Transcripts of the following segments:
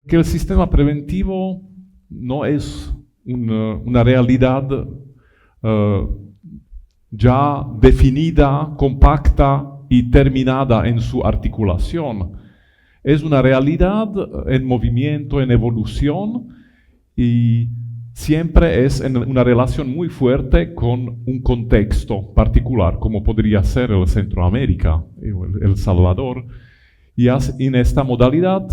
que el sistema preventivo no es una realidad ya definida, compacta y terminada en su articulación. Es una realidad en movimiento, en evolución, y siempre es en una relación muy fuerte con un contexto particular, como podría ser el Centroamérica, El Salvador. Y en esta modalidad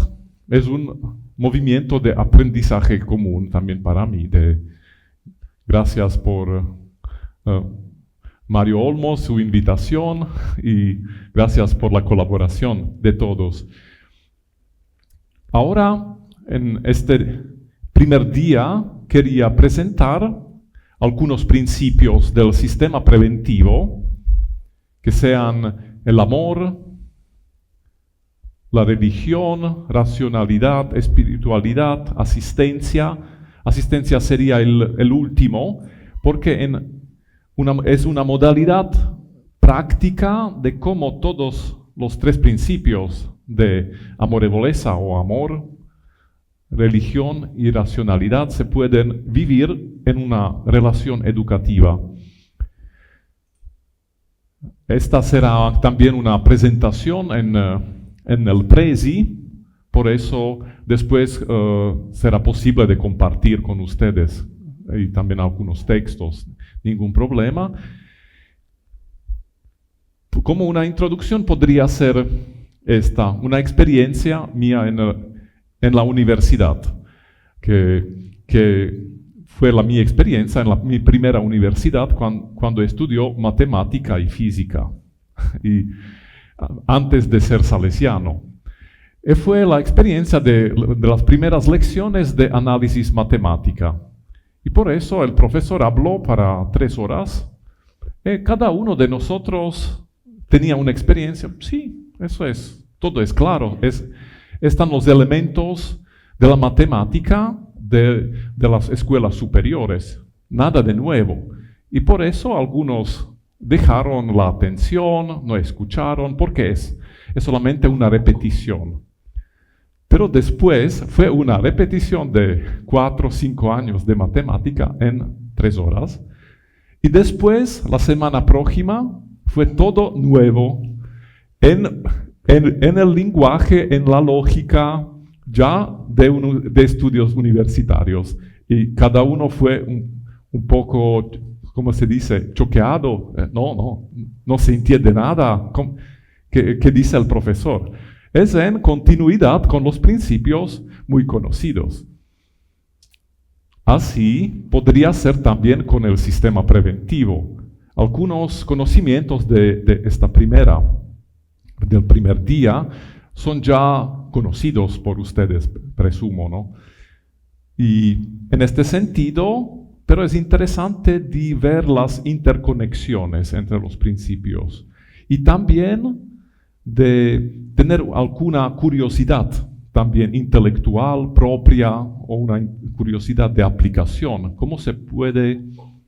es un movimiento de aprendizaje común también para mí. Gracias por Mario Olmos, su invitación, y gracias por la colaboración de todos. Ahora, en este primer día, quería presentar algunos principios del sistema preventivo, que sean el amor, la religión, racionalidad, espiritualidad, asistencia. Asistencia sería el último, porque es una modalidad práctica de cómo todos los tres principios de amorevoleza o amor, religión y racionalidad se pueden vivir en una relación educativa. Esta será también una presentación en el Prezi, por eso después será posible de compartir con ustedes y también algunos textos, ningún problema. Como una introducción podría ser una experiencia mía en la universidad, que fue mi experiencia en mi primera universidad cuando estudió matemática y física, y antes de ser salesiano. Fue la experiencia de las primeras lecciones de análisis matemática. Y por eso el profesor habló para 3 horas. Cada uno de nosotros tenía una experiencia. Sí, eso es, todo es claro. Están los elementos de la matemática de las escuelas superiores. Nada de nuevo. Y por eso algunos dejaron la atención, no escucharon, porque es solamente una repetición. Pero después fue una repetición de 4 o 5 años de matemática en 3 horas. Y después, la semana próxima, fue todo nuevo en el lenguaje, en la lógica, ya de estudios universitarios. Y cada uno fue un poco, ¿cómo se dice?, choqueado. No se entiende nada. ¿Qué dice el profesor? Es en continuidad con los principios muy conocidos. Así podría ser también con el sistema preventivo. Algunos conocimientos del primer día son ya conocidos por ustedes, presumo, ¿no? Y en este sentido, pero es interesante ver las interconexiones entre los principios y también de tener alguna curiosidad también intelectual propia o una curiosidad de aplicación. ¿Cómo se puede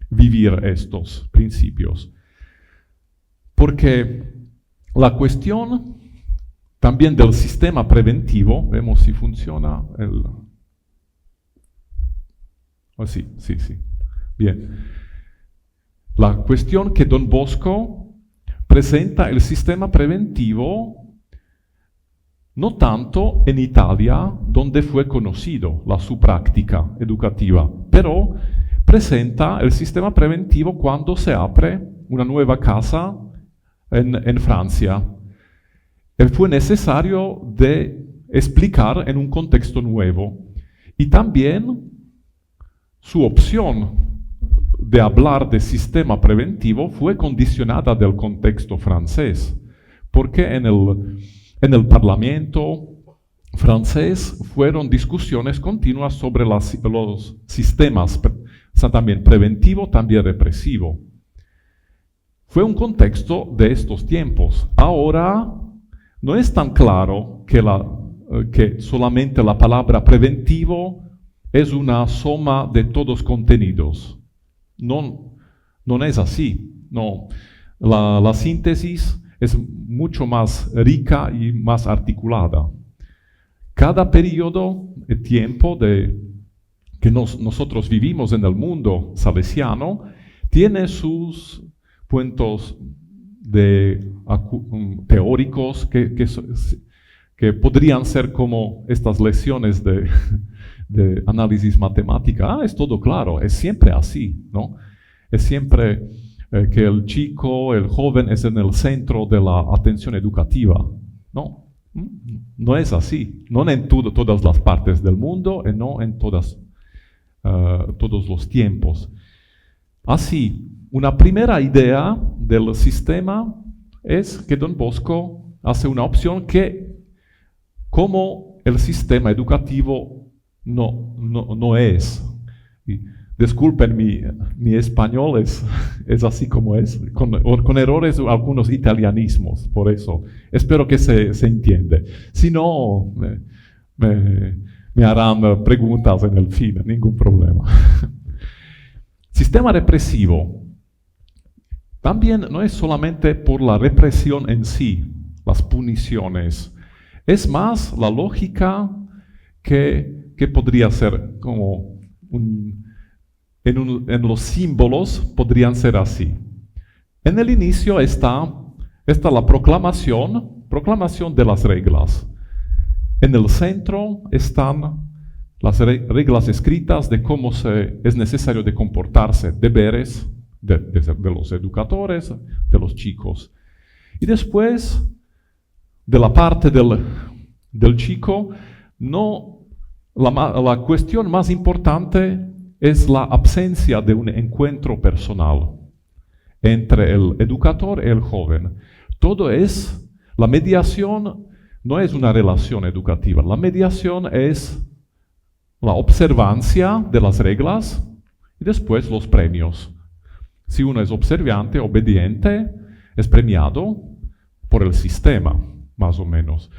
vivir estos principios? Porque la cuestión también del sistema preventivo, vemos si funciona sí. Bien. La cuestión que Don Bosco presenta el sistema preventivo no tanto en Italia, donde fue conocido su práctica educativa, pero presenta el sistema preventivo cuando se abre una nueva casa en Francia. Fue necesario de explicar en un contexto nuevo. Y también su opción de hablar de sistema preventivo fue condicionada del contexto francés, porque en el Parlamento francés fueron discusiones continuas sobre los sistemas, también preventivo, también represivo. Fue un contexto de estos tiempos. Ahora no es tan claro que solamente la palabra preventivo es una suma de todos contenidos. No es así. No. La síntesis es mucho más rica y más articulada. cada periodo de tiempo que nosotros vivimos en el mundo salesiano tiene sus puntos teóricos que podrían ser como estas lecciones de análisis matemática. Es todo claro, es siempre así, ¿no? Es siempre que el chico, el joven es en el centro de la atención educativa. No es así, no en todas las partes del mundo y no en todos los tiempos. Así, una primera idea del sistema es que Don Bosco hace una opción que, como el sistema educativo no es. Y disculpen, mi español es así como es, con errores o algunos italianismos, por eso. Espero que se entiende. Si no, me harán preguntas en el fin, ningún problema. Sistema represivo. También no es solamente por la represión en sí, las puniciones. Es más la lógica que podría ser como en los símbolos podrían ser así. En el inicio está la proclamación de las reglas. En el centro están las reglas escritas de cómo es necesario de comportarse, deberes de los educadores, de los chicos. Y después, de la parte del chico, la cuestión más importante es la ausencia de un encuentro personal entre el educador y el joven. La mediación no es una relación educativa, la mediación es la observancia de las reglas y después los premios. Si uno es observante, obediente, es premiado por el sistema, más o menos.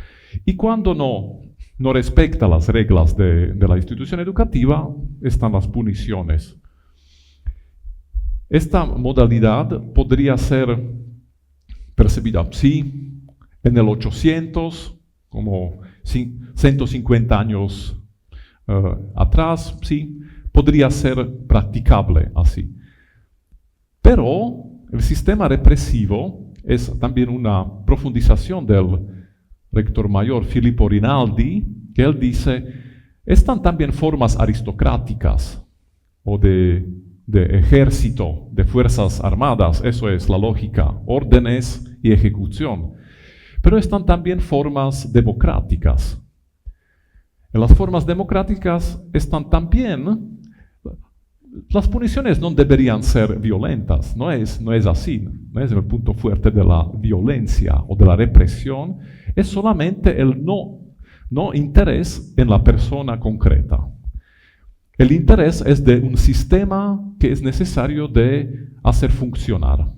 Y cuando no respecta las reglas de la institución educativa, están las puniciones. Esta modalidad podría ser percibida, sí, en el 800, como 150 años atrás, sí, podría ser practicable así. Pero el sistema represivo es también una profundización del rector mayor Filippo Rinaldi, que él dice, están también formas aristocráticas o de ejército, de fuerzas armadas, eso es la lógica, órdenes y ejecución. Pero están también formas democráticas. En las formas democráticas están también, las puniciones no deberían ser violentas, no es así, no es el punto fuerte de la violencia o de la represión, es solamente el no interés en la persona concreta. El interés es de un sistema que es necesario de hacer funcionar.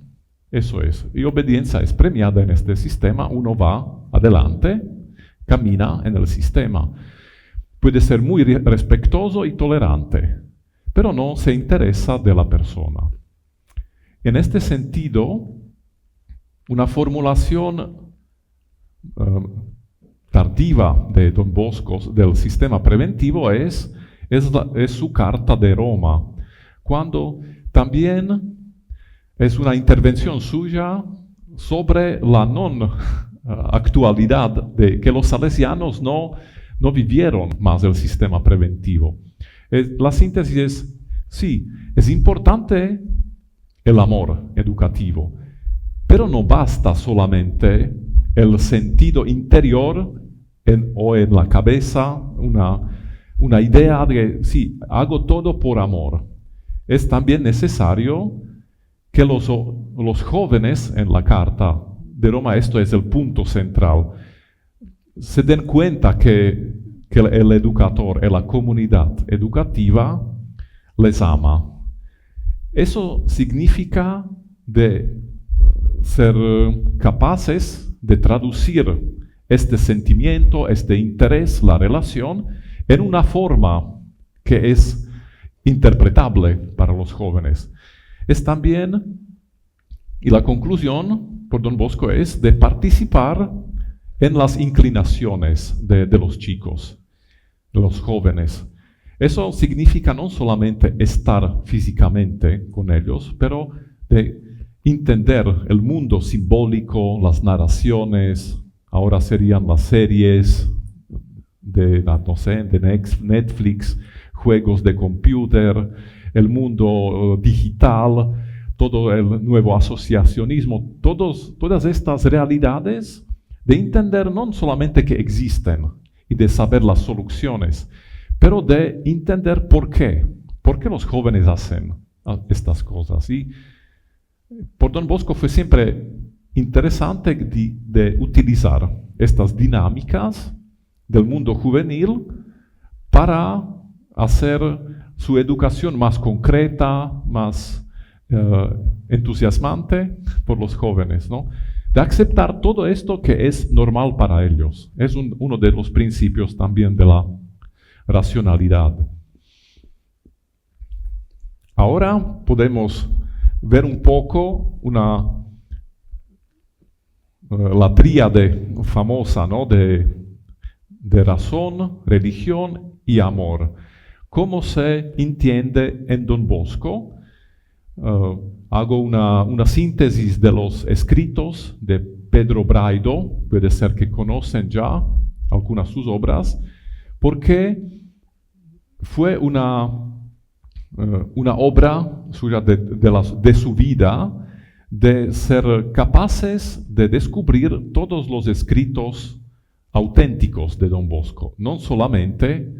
Eso es. Y obediencia es premiada en este sistema, uno va adelante, camina en el sistema. Puede ser muy respetuoso y tolerante, pero no se interesa de la persona. En este sentido, una formulación tardiva de Don Bosco del sistema preventivo es su carta de Roma, cuando también es una intervención suya sobre la actualidad de que los salesianos no vivieron más el sistema preventivo. La síntesis es, sí, es importante el amor educativo, pero no basta solamente el sentido interior o en la cabeza, una idea de, sí, hago todo por amor. Es también necesario que los jóvenes en la carta de Roma, esto es el punto central, se den cuenta que el educador y la comunidad educativa les ama. Eso significa de ser capaces de traducir este sentimiento, este interés, la relación, en una forma que es interpretable para los jóvenes. Es también, y la conclusión por Don Bosco es de participar en las inclinaciones de los chicos. los jóvenes. Eso significa no solamente estar físicamente con ellos, pero de entender el mundo simbólico, las narraciones, ahora serían las series de, no sé, de Netflix, juegos de computer, el mundo digital, todo el nuevo asociacionismo, todas estas realidades, de entender no solamente que existen y de saber las soluciones, pero de entender por qué los jóvenes hacen estas cosas. Y por Don Bosco fue siempre interesante de utilizar estas dinámicas del mundo juvenil para hacer su educación más concreta, más entusiasmante por los jóvenes, ¿no? De aceptar todo esto que es normal para ellos. Es uno de los principios también de la racionalidad. Ahora podemos ver un poco la tríade famosa, ¿no? de razón, religión y amor. ¿Cómo se entiende en Don Bosco? Hago una síntesis de los escritos de Pedro Braido, puede ser que conocen ya algunas de sus obras, porque fue una obra suya de su vida, de ser capaces de descubrir todos los escritos auténticos de Don Bosco, no solamente,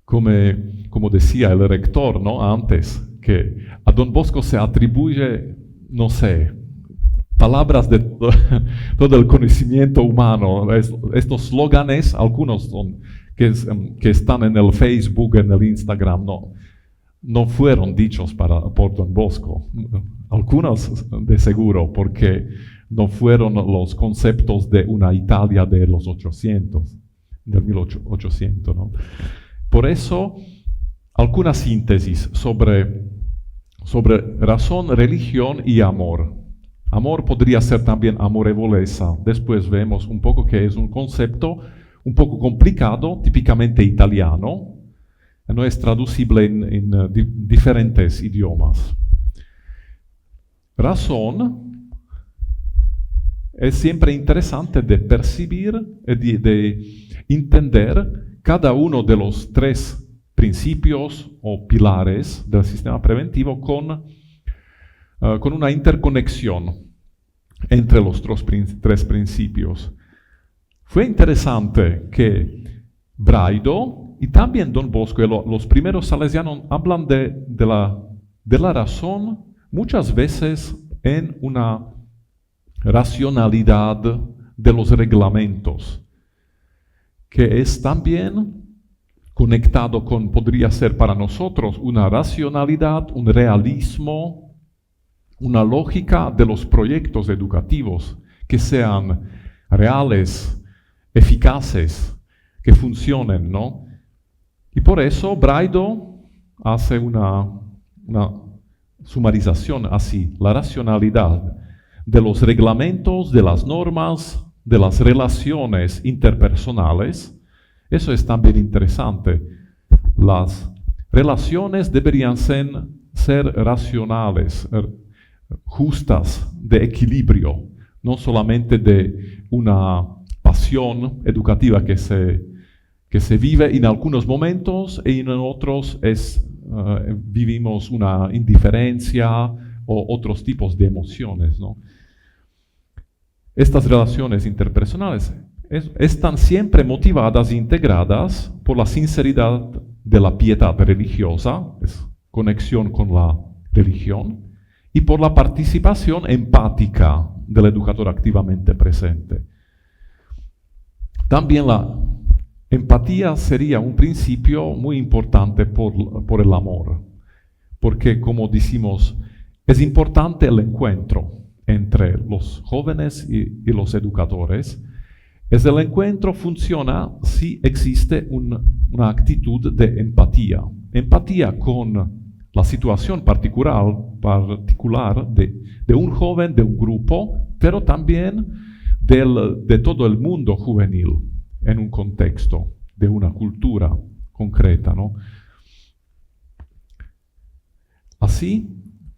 como decía el rector, ¿no? Antes, que a Don Bosco se atribuye, no sé, palabras de todo el conocimiento humano. Estos slóganes, algunos son que están en el Facebook, en el Instagram, no fueron dichos por Don Bosco. Algunos de seguro, porque no fueron los conceptos de una Italia de los 800, del 1800, ¿no? Por eso, alguna síntesis sobre razón, religión y amor. Amor podría ser también amorevolezza. Después vemos un poco que es un concepto un poco complicado, típicamente italiano. No es traducible en diferentes idiomas. Razón es siempre interesante de percibir, de entender cada uno de los tres principios o pilares del sistema preventivo con una interconexión entre los tres principios. Fue interesante que Braido y también Don Bosco y los primeros salesianos hablan de la razón muchas veces en una racionalidad de los reglamentos, que es también conectado con, podría ser para nosotros, una racionalidad, un realismo, una lógica de los proyectos educativos que sean reales, eficaces, que funcionen, ¿no? Y por eso Braido hace una sumarización así, la racionalidad de los reglamentos, de las normas, de las relaciones interpersonales. Eso es también interesante. Las relaciones deberían ser racionales, justas, de equilibrio, no solamente de una pasión educativa que se vive en algunos momentos y en otros vivimos una indiferencia o otros tipos de emociones, ¿no? Estas relaciones interpersonales están siempre motivadas e integradas por la sinceridad de la piedad religiosa, es conexión con la religión, y por la participación empática del educador activamente presente. También la empatía sería un principio muy importante por el amor, porque como decimos, es importante el encuentro entre los jóvenes y los educadores. El encuentro funciona si existe una actitud de empatía. Empatía con la situación particular de un joven, de un grupo, pero también de todo el mundo juvenil en un contexto de una cultura concreta, ¿no? Así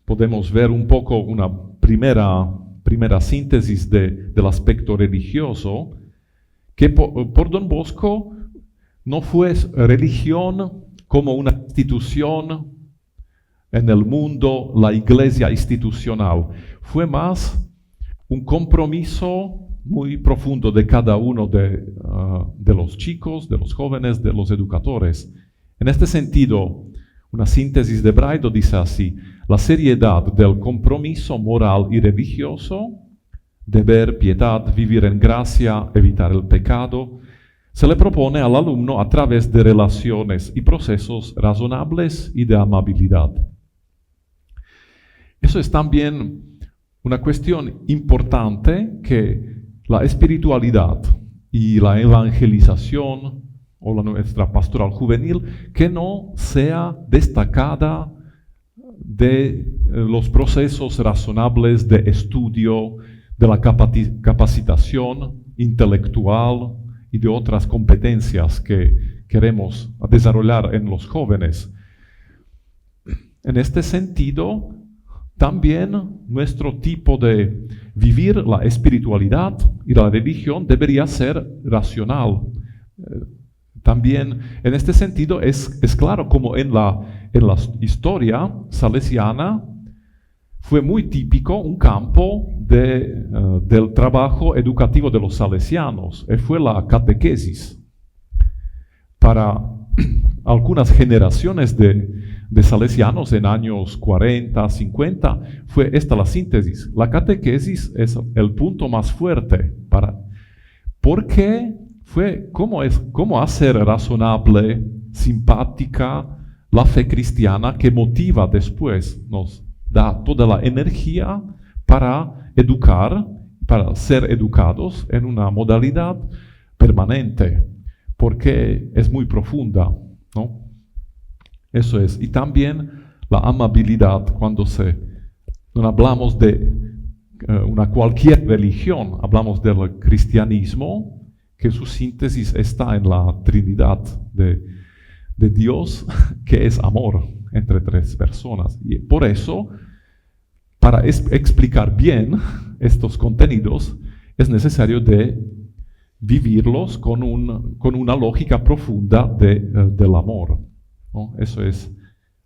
podemos ver un poco una primera síntesis del aspecto religioso, que por Don Bosco no fue religión como una institución en el mundo, la iglesia institucional. Fue más un compromiso muy profundo de cada uno de los chicos, de los jóvenes, de los educadores. En este sentido, una síntesis de Braido dice así: la seriedad del compromiso moral y religioso, deber, piedad, vivir en gracia, evitar el pecado, se le propone al alumno a través de relaciones y procesos razonables y de amabilidad. Eso es también una cuestión importante, que la espiritualidad y la evangelización o nuestra pastoral juvenil, que no sea destacada de los procesos razonables de estudio, de la capacitación intelectual y de otras competencias que queremos desarrollar en los jóvenes. En este sentido, también nuestro tipo de vivir la espiritualidad y la religión debería ser racional. También en este sentido es claro como en la historia salesiana fue muy típico un campo del trabajo educativo de los salesianos, y fue la catequesis. Para algunas generaciones de salesianos en años 40, 50, fue esta la síntesis. La catequesis es el punto más fuerte porque fue cómo hacer razonable, simpática la fe cristiana, que motiva después, nos da toda la energía para educar, para ser educados en una modalidad permanente, porque es muy profunda, ¿no? Eso es. Y también la amabilidad, cuando no hablamos de cualquier religión, hablamos del cristianismo, que su síntesis está en la Trinidad de Dios, que es amor entre tres personas. Y por eso, para explicar bien estos contenidos, es necesario de vivirlos con una lógica profunda del amor, ¿no? Eso es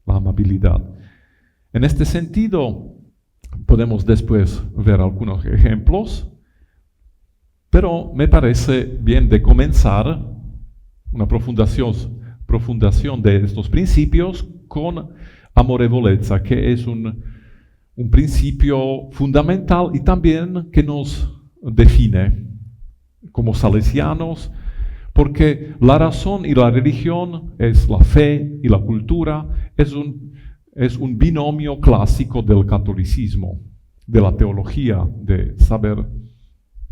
la amabilidad. En este sentido, podemos después ver algunos ejemplos, pero me parece bien de comenzar una profundación de estos principios con amorevolezza, que es un principio fundamental y también que nos define como salesianos, porque la razón y la religión es la fe y la cultura, es un binomio clásico del catolicismo, de la teología, de saber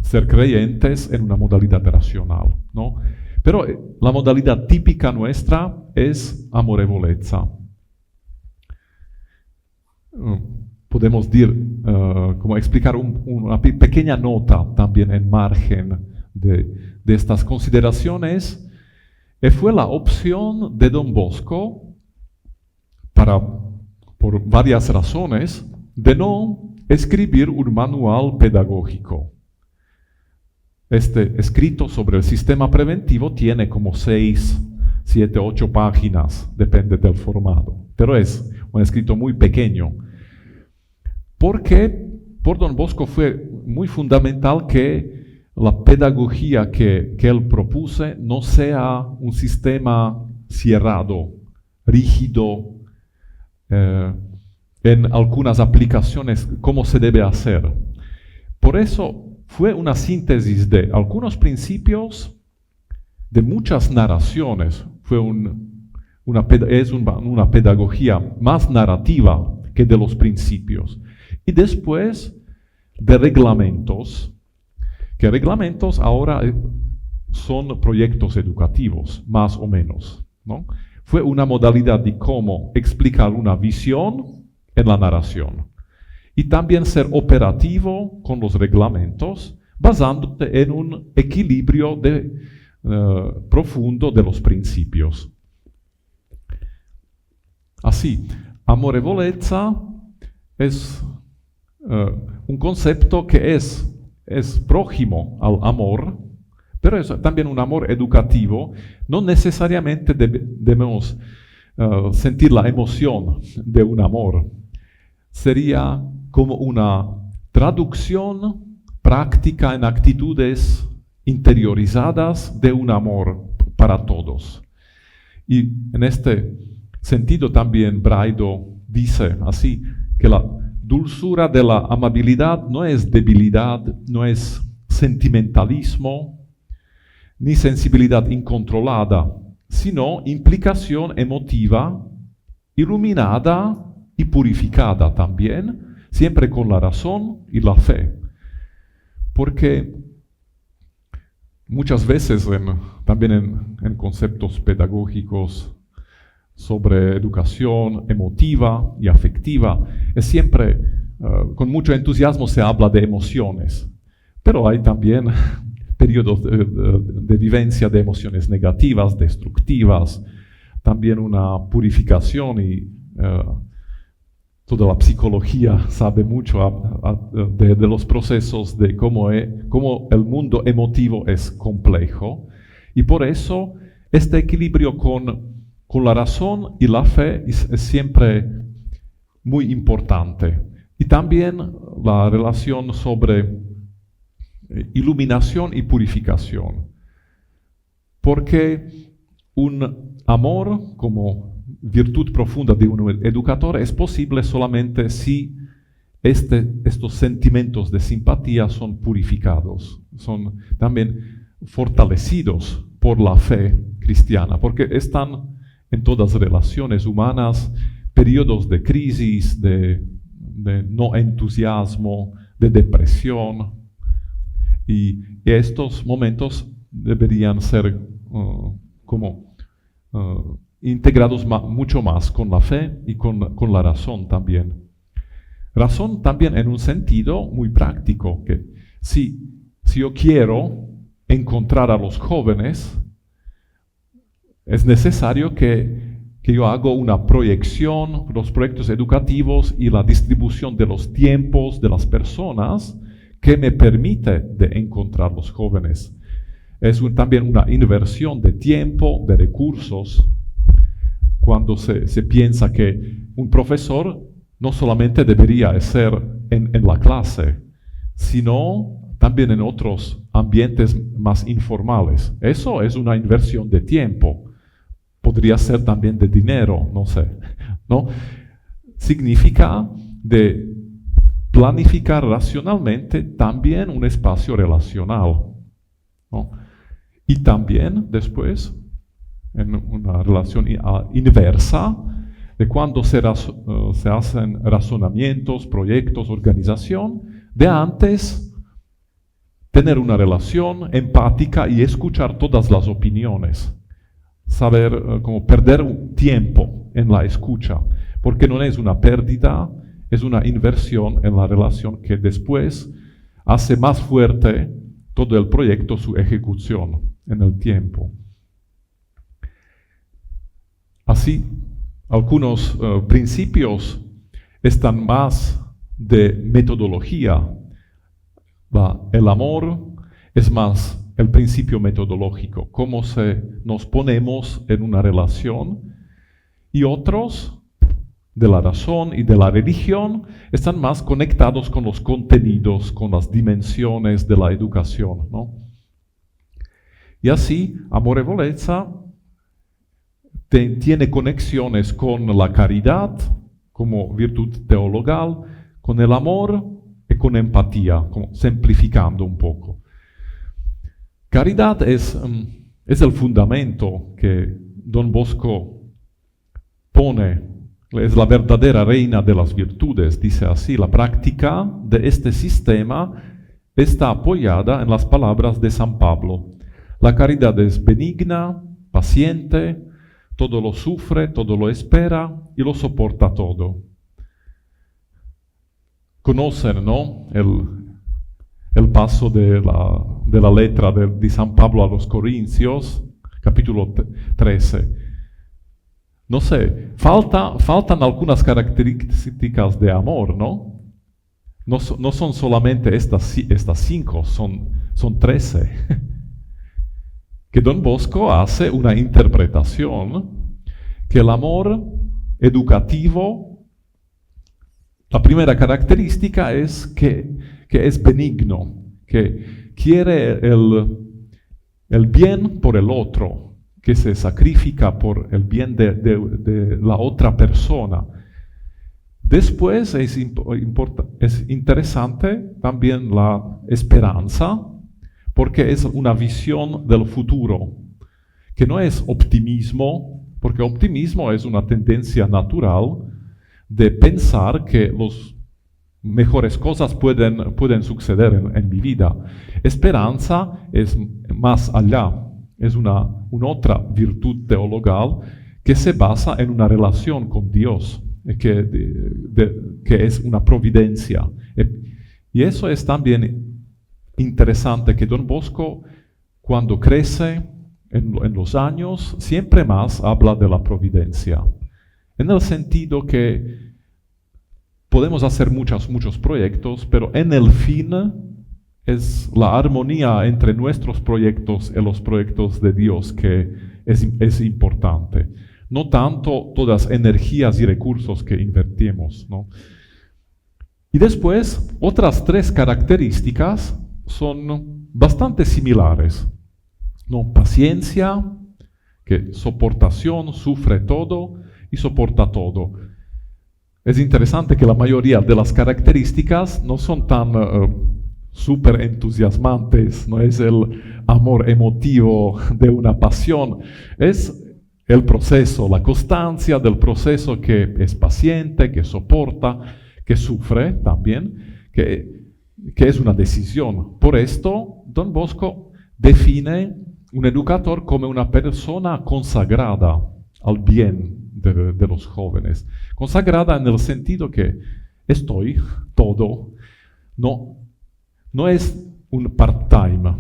ser creyentes en una modalidad racional, ¿no? Pero la modalidad típica nuestra es amorevolezza. Podemos como explicar una pequeña nota también en margen de estas consideraciones. Fue la opción de Don Bosco, por varias razones, de no escribir un manual pedagógico. Este escrito sobre el sistema preventivo tiene como 6, 7, 8 páginas, depende del formato, pero es un escrito muy pequeño. Porque por Don Bosco fue muy fundamental que la pedagogía que él propuso no sea un sistema cerrado, rígido, en algunas aplicaciones, como se debe hacer. Por eso fue una síntesis de algunos principios, de muchas narraciones. Fue una pedagogía más narrativa que de los principios. Y después de reglamentos, que reglamentos ahora son proyectos educativos, más o menos, ¿no? Fue una modalidad de cómo explicar una visión en la narración. Y también ser operativo con los reglamentos, basándote en un equilibrio de profundo de los principios. Así, amorevolezza es un concepto que es próximo al amor, pero es también un amor educativo. No necesariamente debemos sentir la emoción de un amor. Sería como una traducción práctica en actitudes interiorizadas de un amor para todos. Y en este sentido también Braido dice así, que la dulzura de la amabilidad no es debilidad, no es sentimentalismo, ni sensibilidad incontrolada, sino implicación emotiva, iluminada y purificada también, siempre con la razón y la fe. Porque muchas veces también en conceptos pedagógicos sobre educación emotiva y afectiva, es siempre, con mucho entusiasmo se habla de emociones, pero hay también periodos de vivencia de emociones negativas, destructivas, también una purificación y toda la psicología sabe mucho de los procesos de cómo el mundo emotivo es complejo, y por eso este equilibrio con la razón y la fe es siempre muy importante. Y también la relación sobre iluminación y purificación. Porque un amor como virtud profunda de un educador es posible solamente si estos sentimientos de simpatía son purificados, son también fortalecidos por la fe cristiana, porque están en todas las relaciones humanas periodos de crisis, de no entusiasmo, de depresión, y estos momentos deberían ser integrados mucho más con la fe y con la razón también. Razón también en un sentido muy práctico, que si yo quiero encontrar a los jóvenes, es necesario que yo haga una proyección, los proyectos educativos y la distribución de los tiempos de las personas que me permite de encontrar los jóvenes. Es también una inversión de tiempo, de recursos, cuando se piensa que un profesor no solamente debería ser en la clase, sino también en otros ambientes más informales. Eso es una inversión de tiempo. Podría ser también de dinero, no sé, ¿no? Significa de planificar racionalmente también un espacio relacional, ¿no? Y también después, en una relación inversa, de cuando se hacen razonamientos, proyectos, organización, de antes tener una relación empática y escuchar todas las opiniones. Saber cómo perder tiempo en la escucha, porque no es una pérdida, es una inversión en la relación que después hace más fuerte todo el proyecto, su ejecución en el tiempo. Así, algunos principios están más de metodología. El amor es más el principio metodológico, cómo nos ponemos en una relación, y otros de la razón y de la religión están más conectados con los contenidos, con las dimensiones de la educación, ¿no? Y así, amorevolezza tiene conexiones con la caridad como virtud teologal, con el amor y con empatía, como simplificando un poco. Caridad es el fundamento que Don Bosco pone, es la verdadera reina de las virtudes, dice así: la práctica de este sistema está apoyada en las palabras de San Pablo. La caridad es benigna, paciente, todo lo sufre, todo lo espera y lo soporta todo. Conocen, ¿no?, el paso de de la letra de San Pablo a los Corintios, capítulo 13. No sé, faltan algunas características de amor, ¿no? No son solamente estas 5, son 13. Que Don Bosco hace una interpretación que el amor educativo, la primera característica es que es benigno, que quiere el bien por el otro, que se sacrifica por el bien de la otra persona. Después es interesante también la esperanza, porque es una visión del futuro, que no es optimismo, porque optimismo es una tendencia natural de pensar que las mejores cosas pueden suceder en mi vida. Esperanza es más allá, es una otra virtud teologal que se basa en una relación con Dios, que es una providencia. Y eso es también interesante, que Don Bosco, cuando crece en los años, siempre más habla de la providencia, en el sentido que podemos hacer muchos proyectos, pero en el fin es la armonía entre nuestros proyectos y los proyectos de Dios que es importante. No tanto todas las energías y recursos que invertimos, ¿no? Y después, otras 3 características son bastante similares, ¿no? Paciencia, que soportación, sufre todo y soporta todo. Es interesante que la mayoría de las características no son tan súper entusiasmantes, no es el amor emotivo de una pasión, es el proceso, la constancia del proceso, que es paciente, que soporta, que sufre también, que es una decisión. Por esto, Don Bosco define un educador como una persona consagrada al bien de los jóvenes. Consagrada en el sentido que estoy todo, no es un part-time.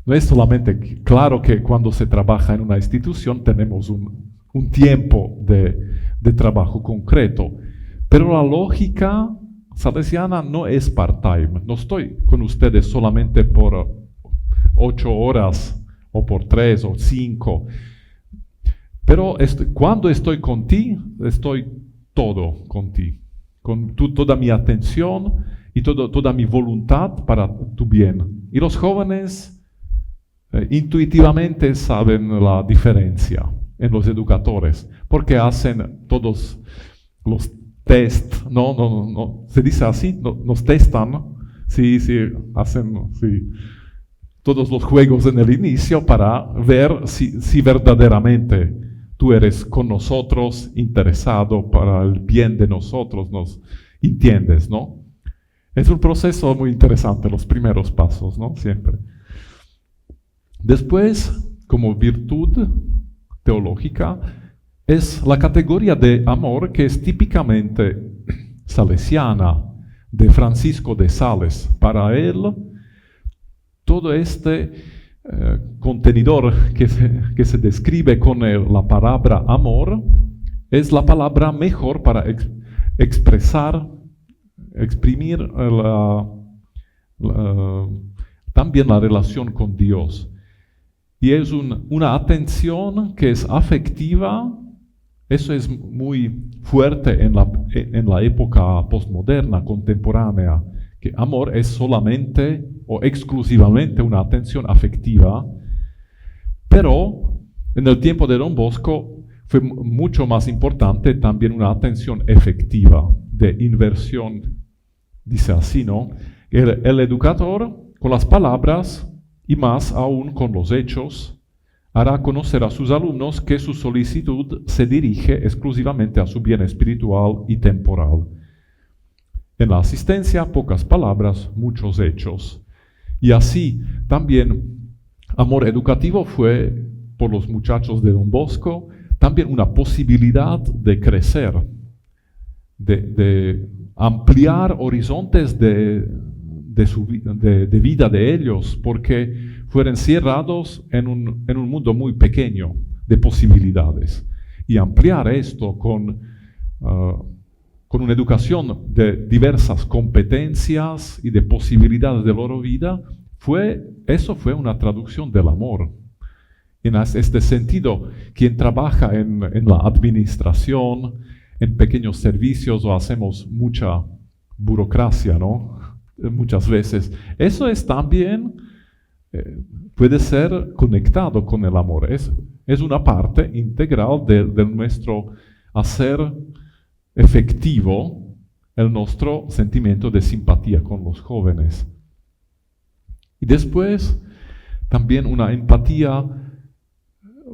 No es solamente, claro que cuando se trabaja en una institución tenemos un tiempo de trabajo concreto, pero la lógica salesiana no es part-time. No estoy con ustedes solamente por 8 horas o por 3 o 5, pero cuando estoy con ti, estoy todo con ti, con toda mi atención y toda mi voluntad para tu bien. Y los jóvenes intuitivamente saben la diferencia en los educadores, porque hacen todos los test, no, se dice así, nos testan, ¿no? Sí, hacen todos los juegos en el inicio para ver si verdaderamente tú eres con nosotros, interesado para el bien de nosotros, nos entiendes, ¿no? Es un proceso muy interesante, los primeros pasos, ¿no? Siempre. Después, como virtud teológica, es la categoría de amor que es típicamente salesiana, de Francisco de Sales. Para él, todo este contenedor que se describe con la palabra amor es la palabra mejor para exprimir también la relación con Dios. Y es una atención que es afectiva. Eso es muy fuerte en la época postmoderna, contemporánea, que amor es solamente o exclusivamente una atención afectiva, pero en el tiempo de Don Bosco fue mucho más importante también una atención efectiva, de inversión. Dice así, ¿no? El educador, con las palabras y más aún con los hechos, hará conocer a sus alumnos que su solicitud se dirige exclusivamente a su bien espiritual y temporal. En la asistencia, pocas palabras, muchos hechos. Y así también amor educativo fue, por los muchachos de Don Bosco, también una posibilidad de crecer, de ampliar horizontes de de vida de ellos, porque fueron encerrados en un mundo muy pequeño de posibilidades. Y ampliar esto con una educación de diversas competencias y de posibilidades de la vida, eso fue una traducción del amor. En este sentido, quien trabaja en la administración, en pequeños servicios, o hacemos mucha burocracia, ¿no? Muchas veces. Eso es también, puede ser conectado con el amor. Es una parte integral de nuestro hacer efectivo nuestro sentimiento de simpatía con los jóvenes. Y después, también una empatía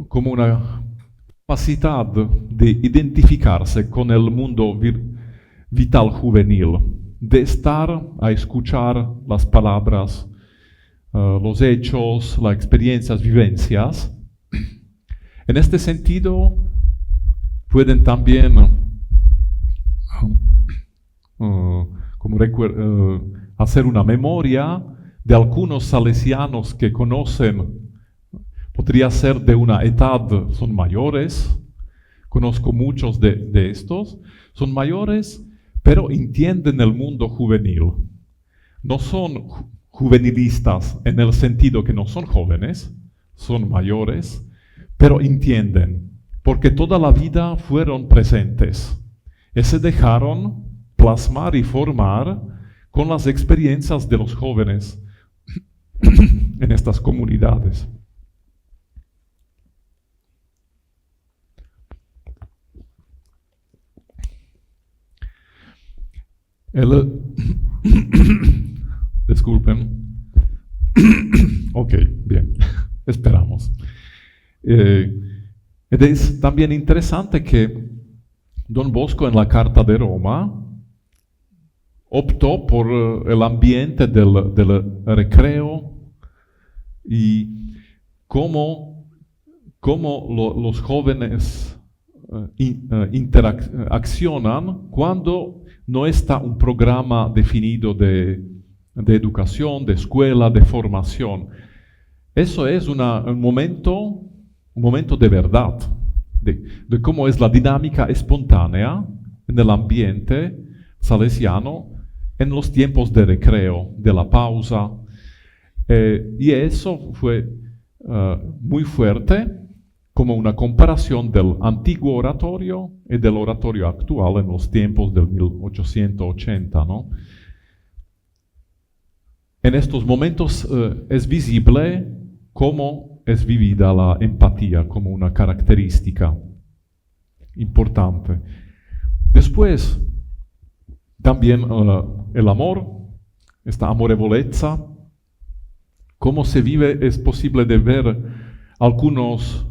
como una capacidad de identificarse con el mundo vital juvenil, de estar a escuchar las palabras, los hechos, las experiencias, vivencias. En este sentido, pueden también hacer una memoria de algunos salesianos que conocen. Podría ser de una edad, son mayores, conozco muchos de estos, son mayores, pero entienden el mundo juvenil. No son juvenilistas en el sentido que no son jóvenes, son mayores, pero entienden, porque toda la vida fueron presentes y se dejaron plasmar y formar con las experiencias de los jóvenes en estas comunidades. Disculpen. Ok, bien, esperamos. Es también interesante que Don Bosco en la Carta de Roma optó por el ambiente del recreo y cómo los jóvenes interaccionan cuando no está un programa definido de educación, de escuela, de formación. Eso es un momento de verdad, de cómo es la dinámica espontánea en el ambiente salesiano en los tiempos de recreo, de la pausa. Y eso fue muy fuerte, como una comparación del antiguo oratorio y del oratorio actual en los tiempos del 1880, ¿no? En estos momentos es visible cómo es vivida la empatía como una característica importante. Después, también el amor, esta amorevolezza, cómo se vive, es posible de ver algunos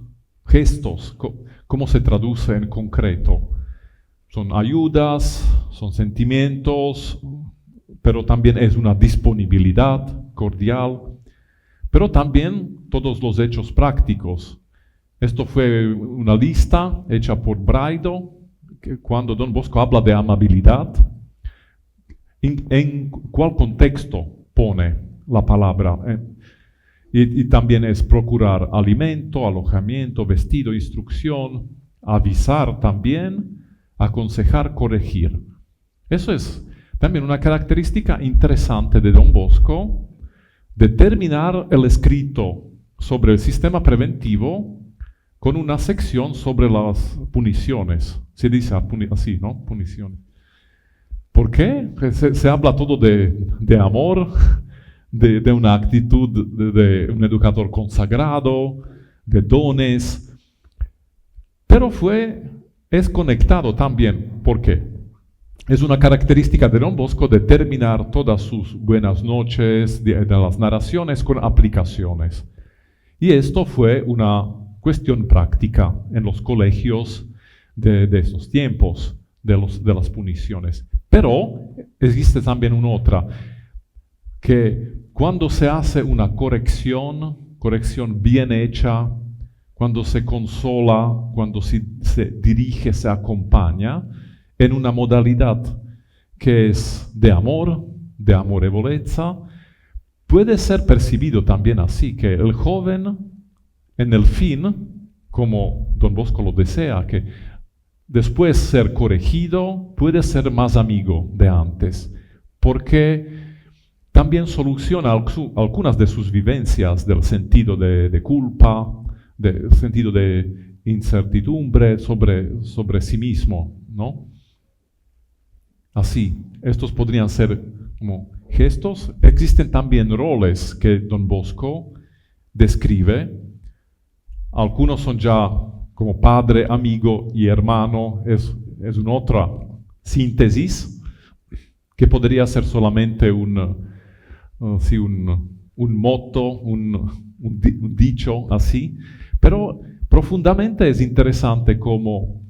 gestos, cómo se traduce en concreto. Son ayudas, son sentimientos, pero también es una disponibilidad cordial, pero también todos los hechos prácticos. Esto fue una lista hecha por Braido, que cuando Don Bosco habla de amabilidad, ¿en cuál contexto pone la palabra? Y también es procurar alimento, alojamiento, vestido, instrucción, avisar también, aconsejar, corregir. Eso es también una característica interesante de Don Bosco, de terminar el escrito sobre el sistema preventivo con una sección sobre las puniciones. Se dice así, ¿no? Puniciones. ¿Por qué? Se habla todo de amor, de una actitud de un educador consagrado, de dones, pero es conectado también. ¿Por qué? Es una característica de Don Bosco de terminar todas sus buenas noches, de las narraciones, con aplicaciones. Y esto fue una cuestión práctica en los colegios de esos tiempos, de las puniciones. Pero existe también una otra, que cuando se hace una corrección bien hecha, cuando se consola, cuando se dirige, se acompaña, en una modalidad que es de amor, de amorevolezza, puede ser percibido también así, que el joven en el fin, como Don Bosco lo desea, que después ser corregido puede ser más amigo de antes, porque también soluciona algunas de sus vivencias del sentido de culpa, del sentido de incertidumbre sobre sí mismo, ¿no? Así, estos podrían ser como gestos. Existen también roles que Don Bosco describe. Algunos son ya como padre, amigo y hermano, es una otra síntesis que podría ser solamente un motto, un dicho así, pero profundamente es interesante cómo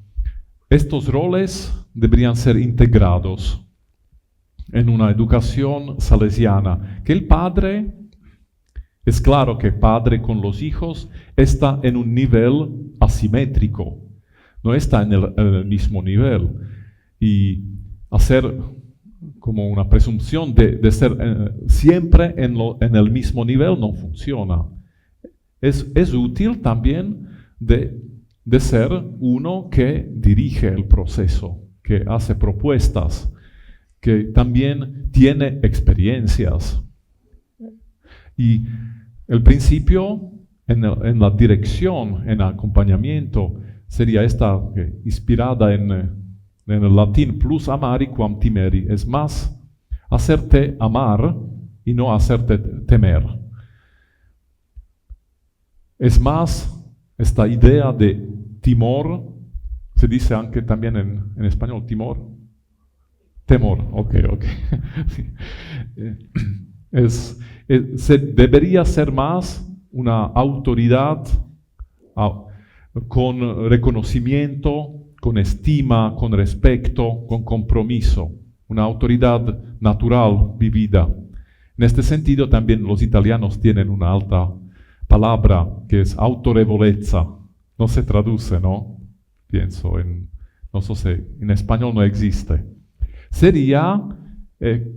estos roles deberían ser integrados en una educación salesiana, que el padre, es claro que padre con los hijos está en un nivel asimétrico, no está en el mismo nivel, y hacer como una presunción de ser siempre en el mismo nivel no funciona. Es útil también de ser uno que dirige el proceso, que hace propuestas, que también tiene experiencias. Y el principio en la dirección, en el acompañamiento, sería esta inspirada en el latín plus amari quam timeri, es más hacerte amar y no hacerte temer. Es más esta idea de timor, se dice aunque también en español timor, temor, ok. Debería ser más una autoridad con reconocimiento, con estima, con respeto, con compromiso, una autoridad natural vivida. En este sentido también los italianos tienen una alta palabra que es autorevolezza. No se traduce, ¿no? Pienso, no sé si en español no existe.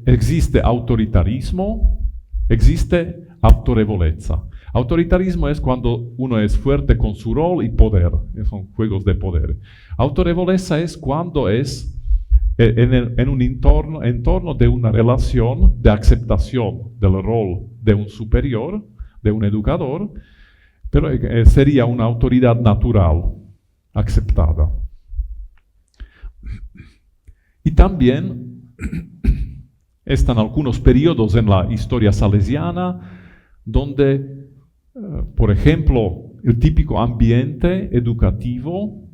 Existe autoritarismo, existe autorevolezza. Autoritarismo es cuando uno es fuerte con su rol y poder, son juegos de poder. Autorevolezza es cuando es en un entorno de una relación de aceptación del rol de un superior, de un educador, pero sería una autoridad natural, aceptada. Y también están algunos periodos en la historia salesiana donde, por ejemplo, el típico ambiente educativo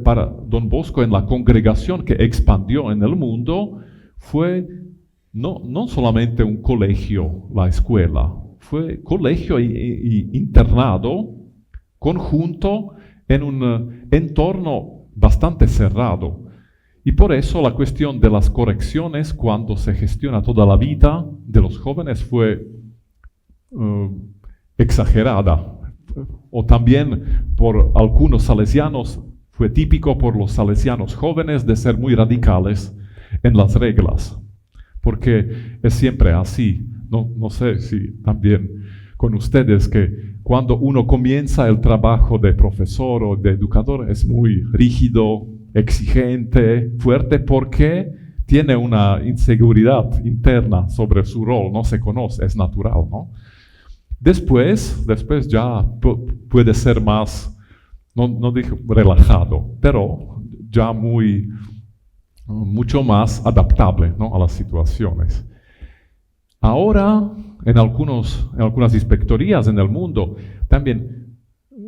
para Don Bosco en la congregación que expandió en el mundo fue no solamente un colegio, la escuela, fue colegio y internado conjunto en un entorno bastante cerrado. Y por eso la cuestión de las correcciones cuando se gestiona toda la vida de los jóvenes fue exagerada. O también por algunos salesianos, fue típico por los salesianos jóvenes de ser muy radicales en las reglas. Porque es siempre así. No sé si también con ustedes que cuando uno comienza el trabajo de profesor o de educador es muy rígido, exigente, fuerte, porque tiene una inseguridad interna sobre su rol, no se conoce, es natural, ¿no? Después ya puede ser más, no digo relajado, pero ya mucho más adaptable, ¿no?, a las situaciones. Ahora, en algunas inspectorías en el mundo, también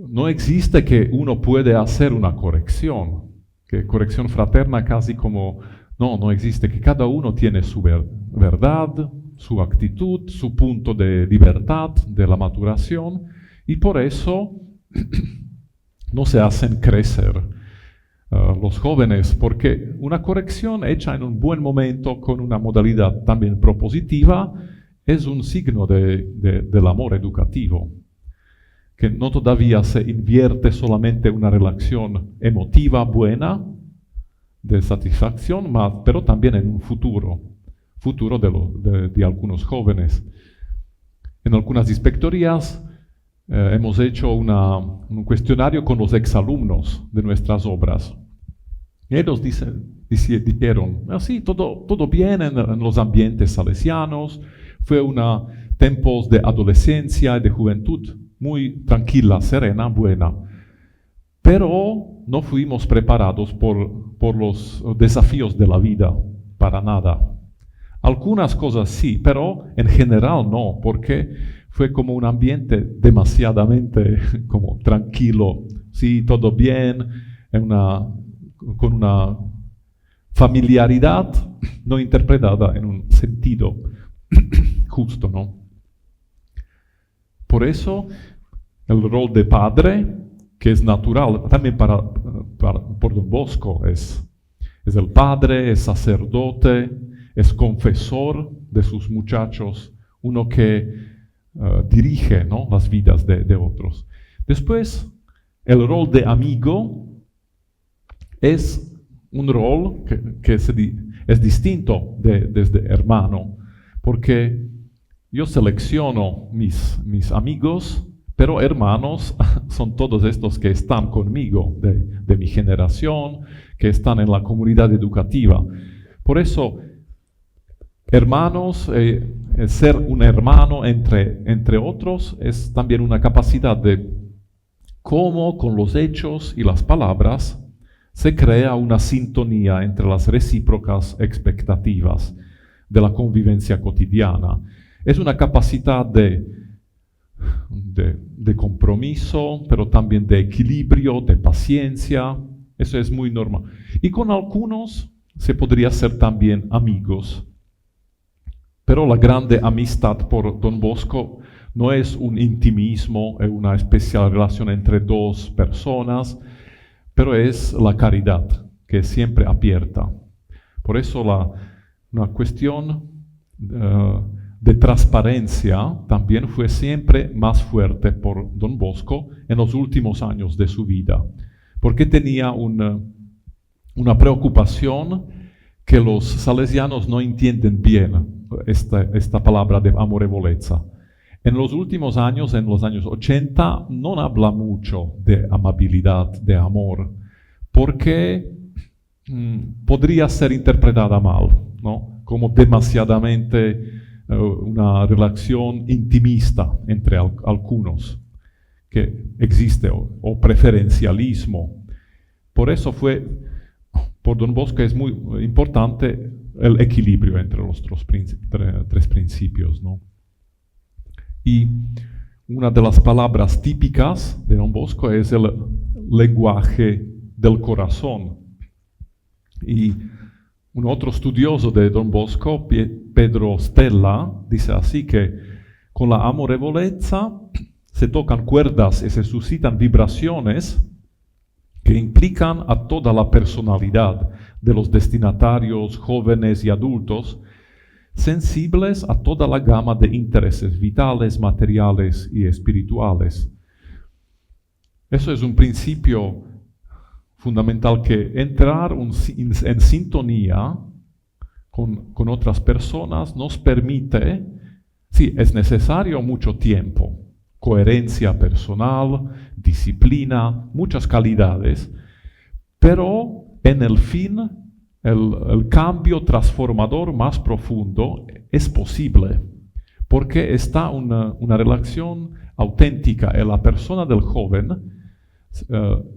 no existe que uno puede hacer una corrección, que corrección fraterna casi como, no existe, que cada uno tiene su verdad, su actitud, su punto de libertad, de la maturación, y por eso no se hacen crecer los jóvenes, porque una corrección hecha en un buen momento con una modalidad también propositiva es un signo del amor educativo, que no todavía se invierte solamente una relación emotiva buena de satisfacción, pero también en un futuro futuro de algunos jóvenes. En algunas inspectorías hemos hecho un cuestionario con los exalumnos de nuestras obras. Y ellos dijeron, sí, todo bien en los ambientes salesianos, fue tiempos de adolescencia y de juventud, muy tranquila, serena, buena. Pero no fuimos preparados por los desafíos de la vida, para nada. Algunas cosas sí, pero en general no, porque fue como un ambiente demasiadamente como tranquilo, sí, todo bien, con una familiaridad no interpretada en un sentido justo, ¿no? Por eso el rol de padre, que es natural, también por Don Bosco, es el padre, es sacerdote, es confesor de sus muchachos, uno que dirige, ¿no?, las vidas de otros. Después, el rol de amigo es un rol que es distinto desde hermano, porque yo selecciono mis amigos, pero hermanos son todos estos que están conmigo, de mi generación, que están en la comunidad educativa. Por eso, hermanos, ser un hermano entre otros es también una capacidad de cómo con los hechos y las palabras se crea una sintonía entre las recíprocas expectativas de la convivencia cotidiana. Es una capacidad de compromiso, pero también de equilibrio, de paciencia. Eso es muy normal. Y con algunos se podría ser también amigos. Pero la grande amistad por Don Bosco no es un intimismo, es una especial relación entre dos personas, pero es la caridad, que es siempre abierta. Por eso una cuestión de transparencia también fue siempre más fuerte por Don Bosco en los últimos años de su vida, porque tenía una preocupación que los salesianos no entienden bien esta palabra de amorevolezza. En los últimos años, en los años 80, no habla mucho de amabilidad, de amor, porque podría ser interpretada mal, ¿no?, como demasiadamente una relación intimista entre algunos, que existe, o preferencialismo. Por eso por Don Bosco es muy importante el equilibrio entre los tres principios, ¿no? Y una de las palabras típicas de Don Bosco es el lenguaje del corazón. Y un otro estudioso de Don Bosco, Pedro Stella, dice así que con la amorevolezza se tocan cuerdas y se suscitan vibraciones que implican a toda la personalidad de los destinatarios jóvenes y adultos, sensibles a toda la gama de intereses vitales, materiales y espirituales. Eso es un principio fundamental, que entrar en sintonía con otras personas nos permite, sí, es necesario mucho tiempo, coherencia personal, disciplina, muchas calidades, pero en el fin, el cambio transformador más profundo es posible, porque está una relación auténtica en la persona del joven.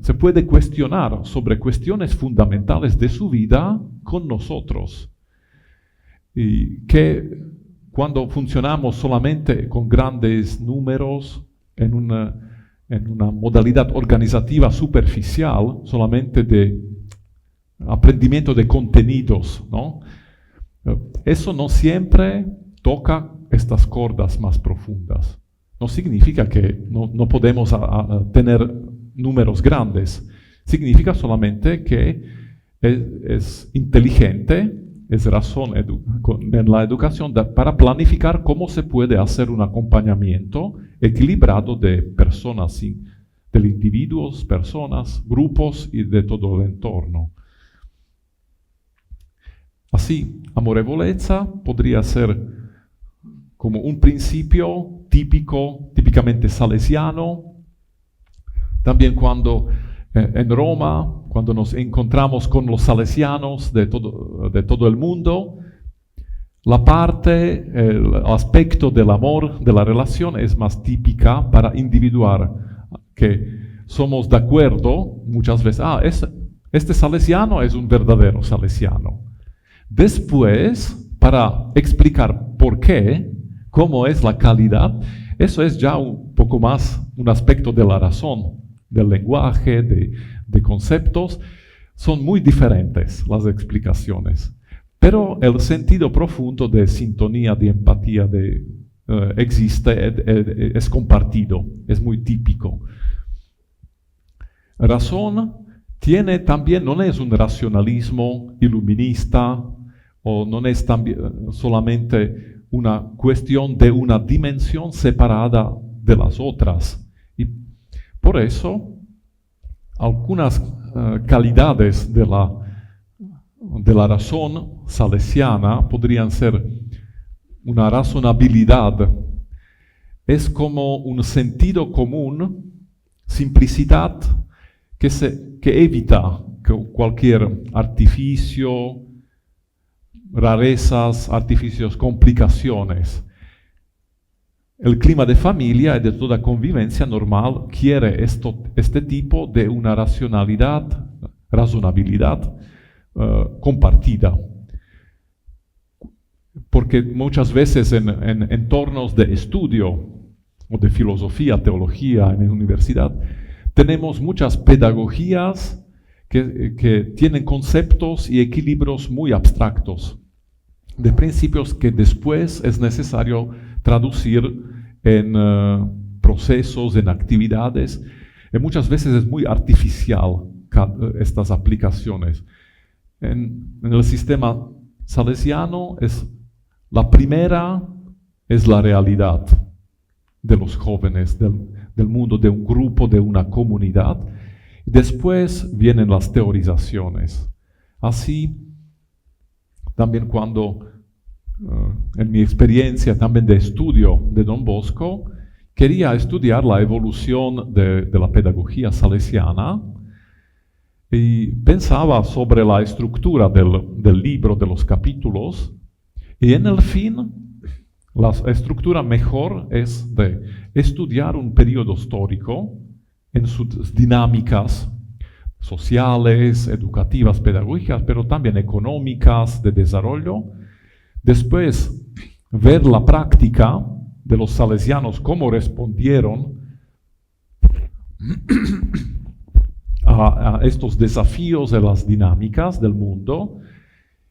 Se puede cuestionar sobre cuestiones fundamentales de su vida con nosotros. Y que cuando funcionamos solamente con grandes números, en una modalidad organizativa superficial, solamente de aprendimiento de contenidos, ¿no?, eso no siempre toca estas cuerdas más profundas. No significa que no podemos tener números grandes. Significa solamente que es inteligente, es razón en la educación para planificar cómo se puede hacer un acompañamiento equilibrado de personas, de individuos, personas, grupos y de todo el entorno. Así, amorevolezza podría ser como un principio típicamente salesiano. También cuando en Roma, cuando nos encontramos con los salesianos de todo el mundo, la parte, el aspecto del amor, de la relación, es más típica para individuar que somos de acuerdo muchas veces, este salesiano es un verdadero salesiano. Después, para explicar por qué, cómo es la calidad, eso es ya un poco más un aspecto de la razón, del lenguaje, de conceptos. Son muy diferentes las explicaciones. Pero el sentido profundo de sintonía, de empatía, existe, es compartido, es muy típico. Razón tiene también, no es un racionalismo iluminista, o no es también solamente una cuestión de una dimensión separada de las otras. Y por eso, algunas calidades de la razón salesiana podrían ser una razonabilidad. Es como un sentido común, simplicidad, que evita cualquier artificio, rarezas, artificios, complicaciones. El clima de familia y de toda convivencia normal quiere este tipo de una razonabilidad compartida. Porque muchas veces en entornos de estudio o de filosofía, teología en la universidad, tenemos muchas pedagogías que tienen conceptos y equilibrios muy abstractos, de principios que después es necesario traducir en procesos, en actividades, y muchas veces es muy artificial estas aplicaciones. En el sistema salesiano la primera es la realidad de los jóvenes, del mundo, de un grupo, de una comunidad. Después vienen las teorizaciones. Así, también cuando, en mi experiencia también de estudio de Don Bosco, quería estudiar la evolución de la pedagogía salesiana y pensaba sobre la estructura del libro, de los capítulos, y en el fin, la estructura mejor es de estudiar un periodo histórico en sus dinámicas sociales, educativas, pedagógicas, pero también económicas, de desarrollo. Después, ver la práctica de los salesianos, cómo respondieron a estos desafíos de las dinámicas del mundo,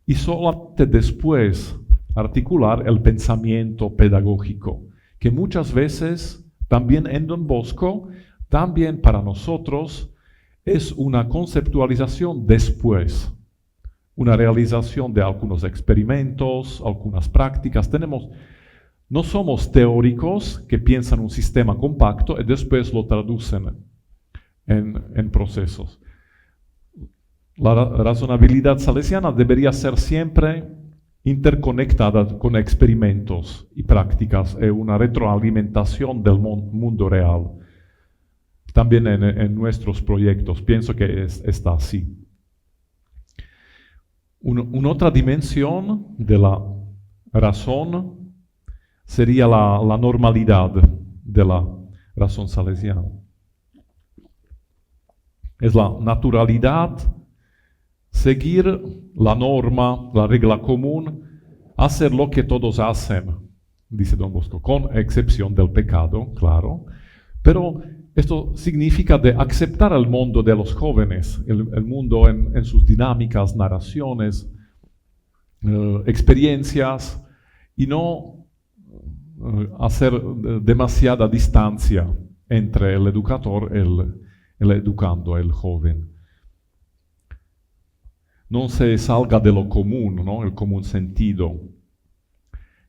y solamente después articular el pensamiento pedagógico, que muchas veces también en Don Bosco, también para nosotros, es una conceptualización después, una realización de algunos experimentos, algunas prácticas. No somos teóricos que piensan un sistema compacto y después lo traducen en procesos. La razonabilidad salesiana debería ser siempre interconectada con experimentos y prácticas, una retroalimentación del mundo real. También en nuestros proyectos, pienso que está así. Una otra dimensión de la razón sería la normalidad de la razón salesiana. Es la naturalidad, seguir la norma, la regla común, hacer lo que todos hacen, dice Don Bosco, con excepción del pecado, claro. Pero esto significa de aceptar el mundo de los jóvenes, el mundo en sus dinámicas, narraciones, experiencias, y no hacer demasiada distancia entre el educador y el educando, el joven. No se salga de lo común, ¿no? El común sentido.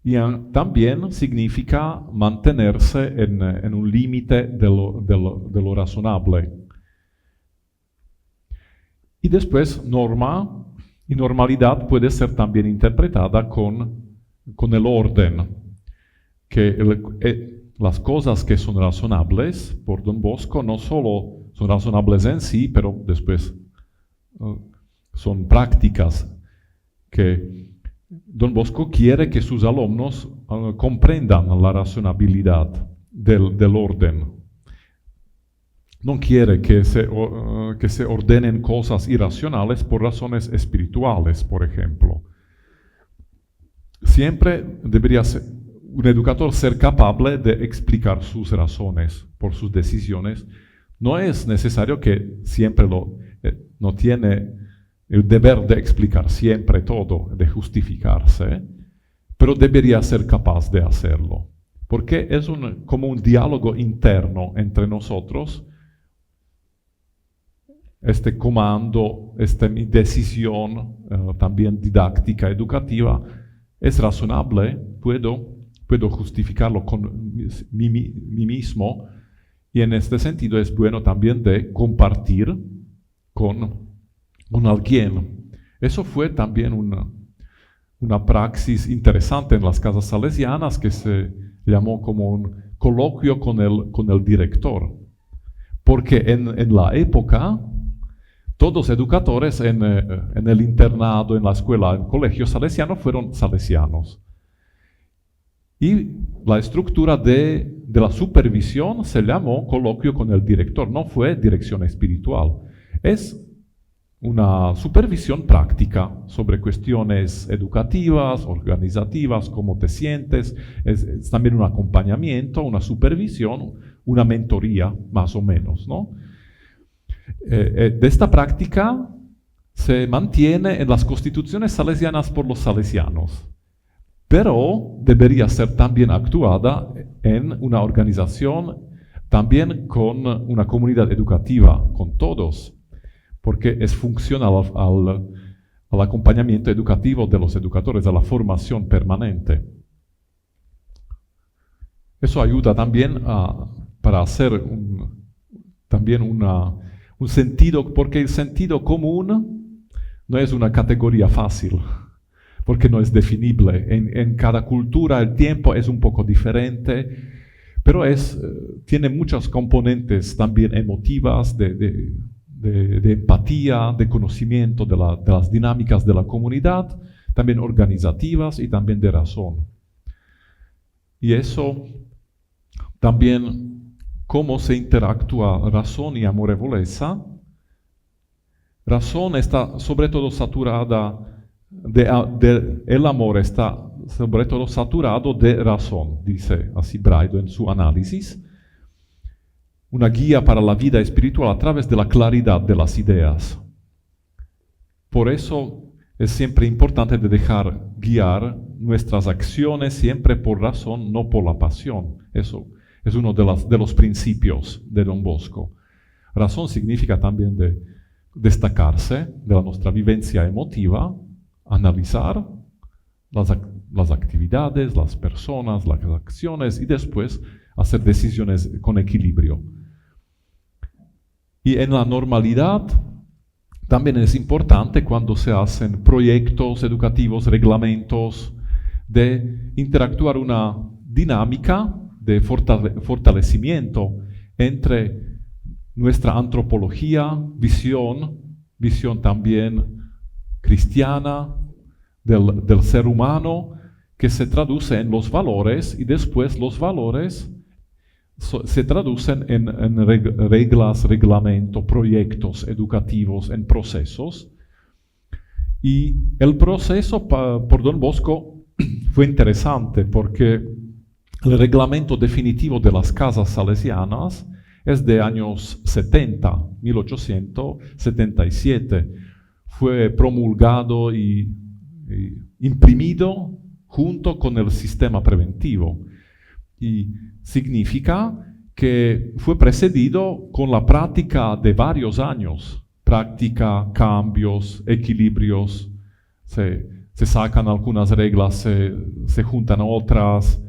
Y también significa mantenerse en un límite de lo razonable. Y después, norma Y normalidad puede ser también interpretada con el orden, que las cosas que son razonables por Don Bosco no solo son razonables en sí, pero después son prácticas que Don Bosco quiere que sus alumnos comprendan la razonabilidad del orden. No quiere que se ordenen cosas irracionales por razones espirituales, por ejemplo. Siempre debería ser un educador ser capaz de explicar sus razones por sus decisiones. No es necesario que siempre no tiene el deber de explicar siempre todo, de justificarse, pero debería ser capaz de hacerlo, porque es como un diálogo interno entre nosotros. Este comando, esta mi decisión, también didáctica, educativa, es razonable, puedo justificarlo con mí mismo, y en este sentido es bueno también de compartir con alguien. Eso fue también una praxis interesante en las casas salesianas que se llamó como un coloquio con el director, porque en la época todos educadores en el internado, en la escuela, en el colegio salesiano fueron salesianos. Y la estructura de la supervisión se llamó coloquio con el director, no fue dirección espiritual. Es una supervisión práctica sobre cuestiones educativas, organizativas, cómo te sientes, es también un acompañamiento, una supervisión, una mentoría, más o menos, ¿no? De esta práctica se mantiene en las constituciones salesianas por los salesianos, pero debería ser también actuada en una organización, también con una comunidad educativa, con todos, porque es funcional al acompañamiento educativo de los educadores, a la formación permanente. Eso ayuda también para hacer también un sentido, porque el sentido común no es una categoría fácil, porque no es definible. En cada cultura el tiempo es un poco diferente, pero tiene muchas componentes también emotivas, de empatía, de conocimiento de las dinámicas de la comunidad, también organizativas y también de razón. Y eso también, cómo se interactúa razón y amorevoleza. Razón está sobre todo saturada, el amor está sobre todo saturado de razón, dice así Braido en su análisis. Una guía para la vida espiritual a través de la claridad de las ideas. Por eso es siempre importante de dejar guiar nuestras acciones siempre por razón, no por la pasión. Eso es uno de los principios de Don Bosco. Razón significa también de destacarse de nuestra vivencia emotiva, analizar las actividades, las personas, las acciones y después hacer decisiones con equilibrio. Y en la normalidad también es importante cuando se hacen proyectos educativos, reglamentos, de interactuar una dinámica de fortalecimiento entre nuestra antropología, visión también cristiana del ser humano, que se traduce en los valores y después los valores se traducen en reglas, reglamento, proyectos educativos, en procesos. Y el proceso por Don Bosco fue interesante porque el reglamento definitivo de las casas salesianas es de años 70, 1877. Fue promulgado y imprimido junto con el sistema preventivo. Y significa que fue precedido con la práctica de varios años. Práctica, cambios, equilibrios, se sacan algunas reglas, se juntan otras.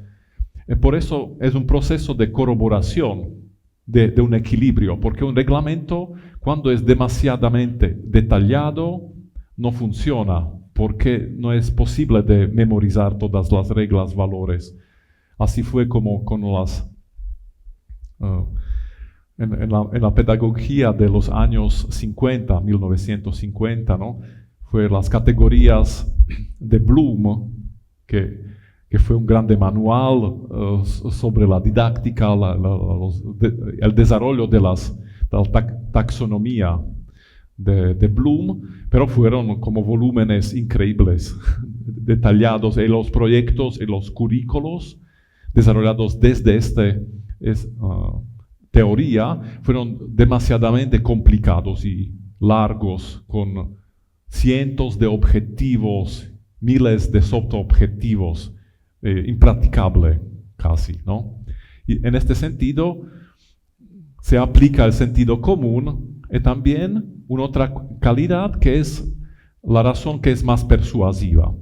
Por eso es un proceso de corroboración de un equilibrio, porque un reglamento, cuando es demasiadamente detallado, no funciona porque no es posible de memorizar todas las reglas, valores. Así fue como con las... en la pedagogía de los años 50, 1950, ¿no? Fue las categorías de Bloom, que fue un grande manual sobre la didáctica, el desarrollo de la taxonomía de Bloom, pero fueron como volúmenes increíbles, detallados, y los proyectos y los currículos desarrollados desde teoría fueron demasiadamente complicados y largos, con cientos de objetivos, miles de subobjetivos, impracticable casi, ¿no? Y en este sentido se aplica el sentido común y también una otra calidad que es la razón que es más persuasiva,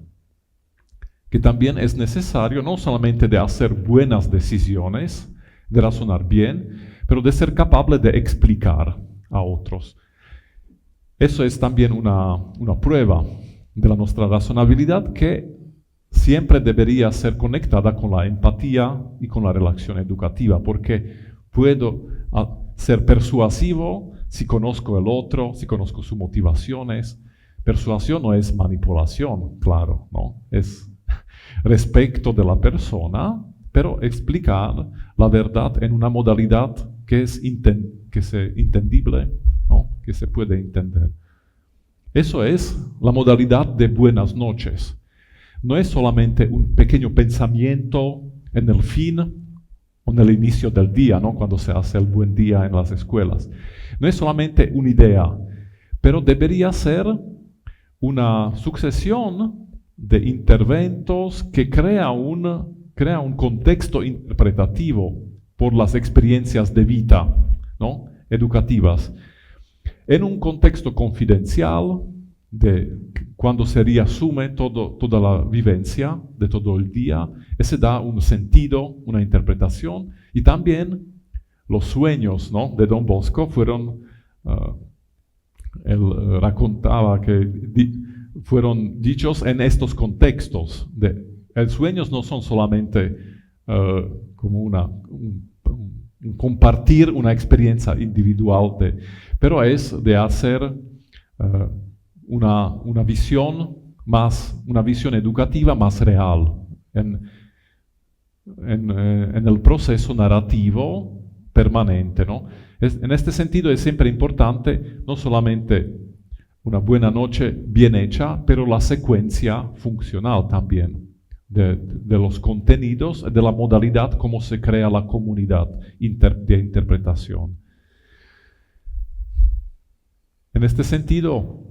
que también es necesario no solamente de hacer buenas decisiones, de razonar bien, pero de ser capaz de explicar a otros. Eso es también una prueba de nuestra razonabilidad que siempre debería ser conectada con la empatía y con la relación educativa, porque puedo ser persuasivo si conozco el otro, si conozco sus motivaciones. Persuasión no es manipulación, claro, ¿no? Es respecto de la persona, pero explicar la verdad en una modalidad que es entendible, ¿no? Que se puede entender. Eso es la modalidad de buenas noches. No es solamente un pequeño pensamiento en el fin o en el inicio del día, ¿no? Cuando se hace el buen día en las escuelas. No es solamente una idea, pero debería ser una sucesión de interventos que crea un contexto interpretativo por las experiencias de vida, ¿no? Educativas. En un contexto confidencial, cuando se reasume toda la vivencia de todo el día, ese da un sentido, una interpretación, y también los sueños, ¿no? De Don Bosco fueron, él racontaba que fueron dichos en estos contextos. Los sueños no son solamente como un compartir una experiencia individual, pero es de hacer una visión educativa más real en el proceso narrativo permanente, ¿no? En este sentido es siempre importante no solamente una buena noche bien hecha, pero la secuencia funcional también de los contenidos, de la modalidad como se crea la comunidad de interpretación. En este sentido,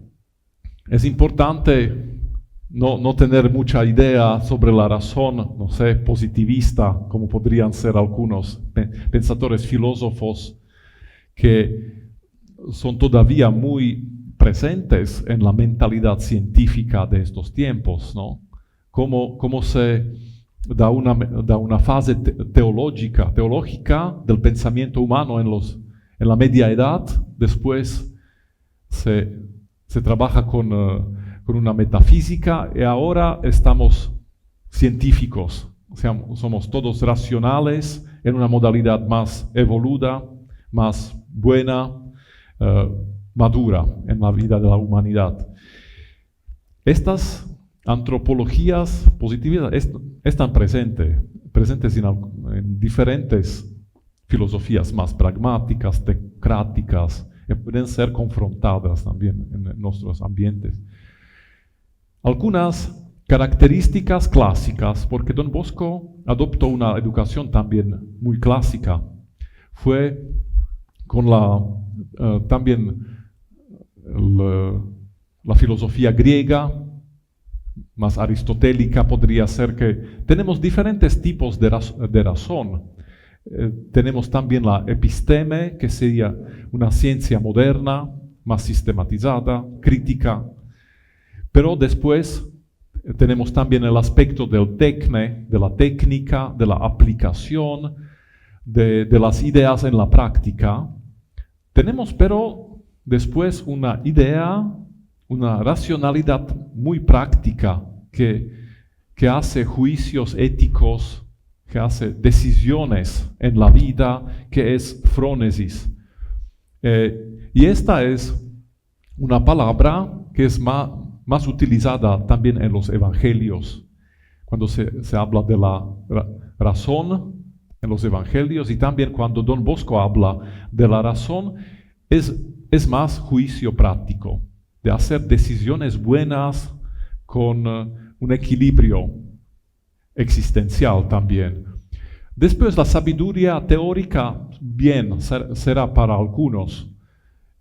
es importante no tener mucha idea sobre la razón, no sé, positivista, como podrían ser algunos pensadores filósofos que son todavía muy presentes en la mentalidad científica de estos tiempos, ¿no? Cómo se da una fase teológica del pensamiento humano en la media edad, después se trabaja con una metafísica y ahora estamos científicos, o sea, somos todos racionales en una modalidad más evoluda, más buena, madura en la vida de la humanidad. Estas antropologías positivistas están presentes en diferentes filosofías más pragmáticas, teocráticas, y pueden ser confrontadas también en nuestros ambientes. Algunas características clásicas, porque Don Bosco adoptó una educación también muy clásica, fue con también la filosofía griega, más aristotélica, podría ser que tenemos diferentes tipos de razón. Tenemos también la episteme, que sería una ciencia moderna, más sistematizada, crítica, pero después tenemos también el aspecto del tecne, de la técnica, de la aplicación, de las ideas en la práctica. Tenemos pero después una idea una racionalidad muy práctica que hace juicios éticos, que hace decisiones en la vida, que es frónesis. Y esta es una palabra que es más utilizada también en los evangelios, cuando se habla de la razón en los evangelios, y también cuando Don Bosco habla de la razón, es más juicio práctico, de hacer decisiones buenas con un equilibrio existencial también. Después la sabiduría teórica, bien, será para algunos,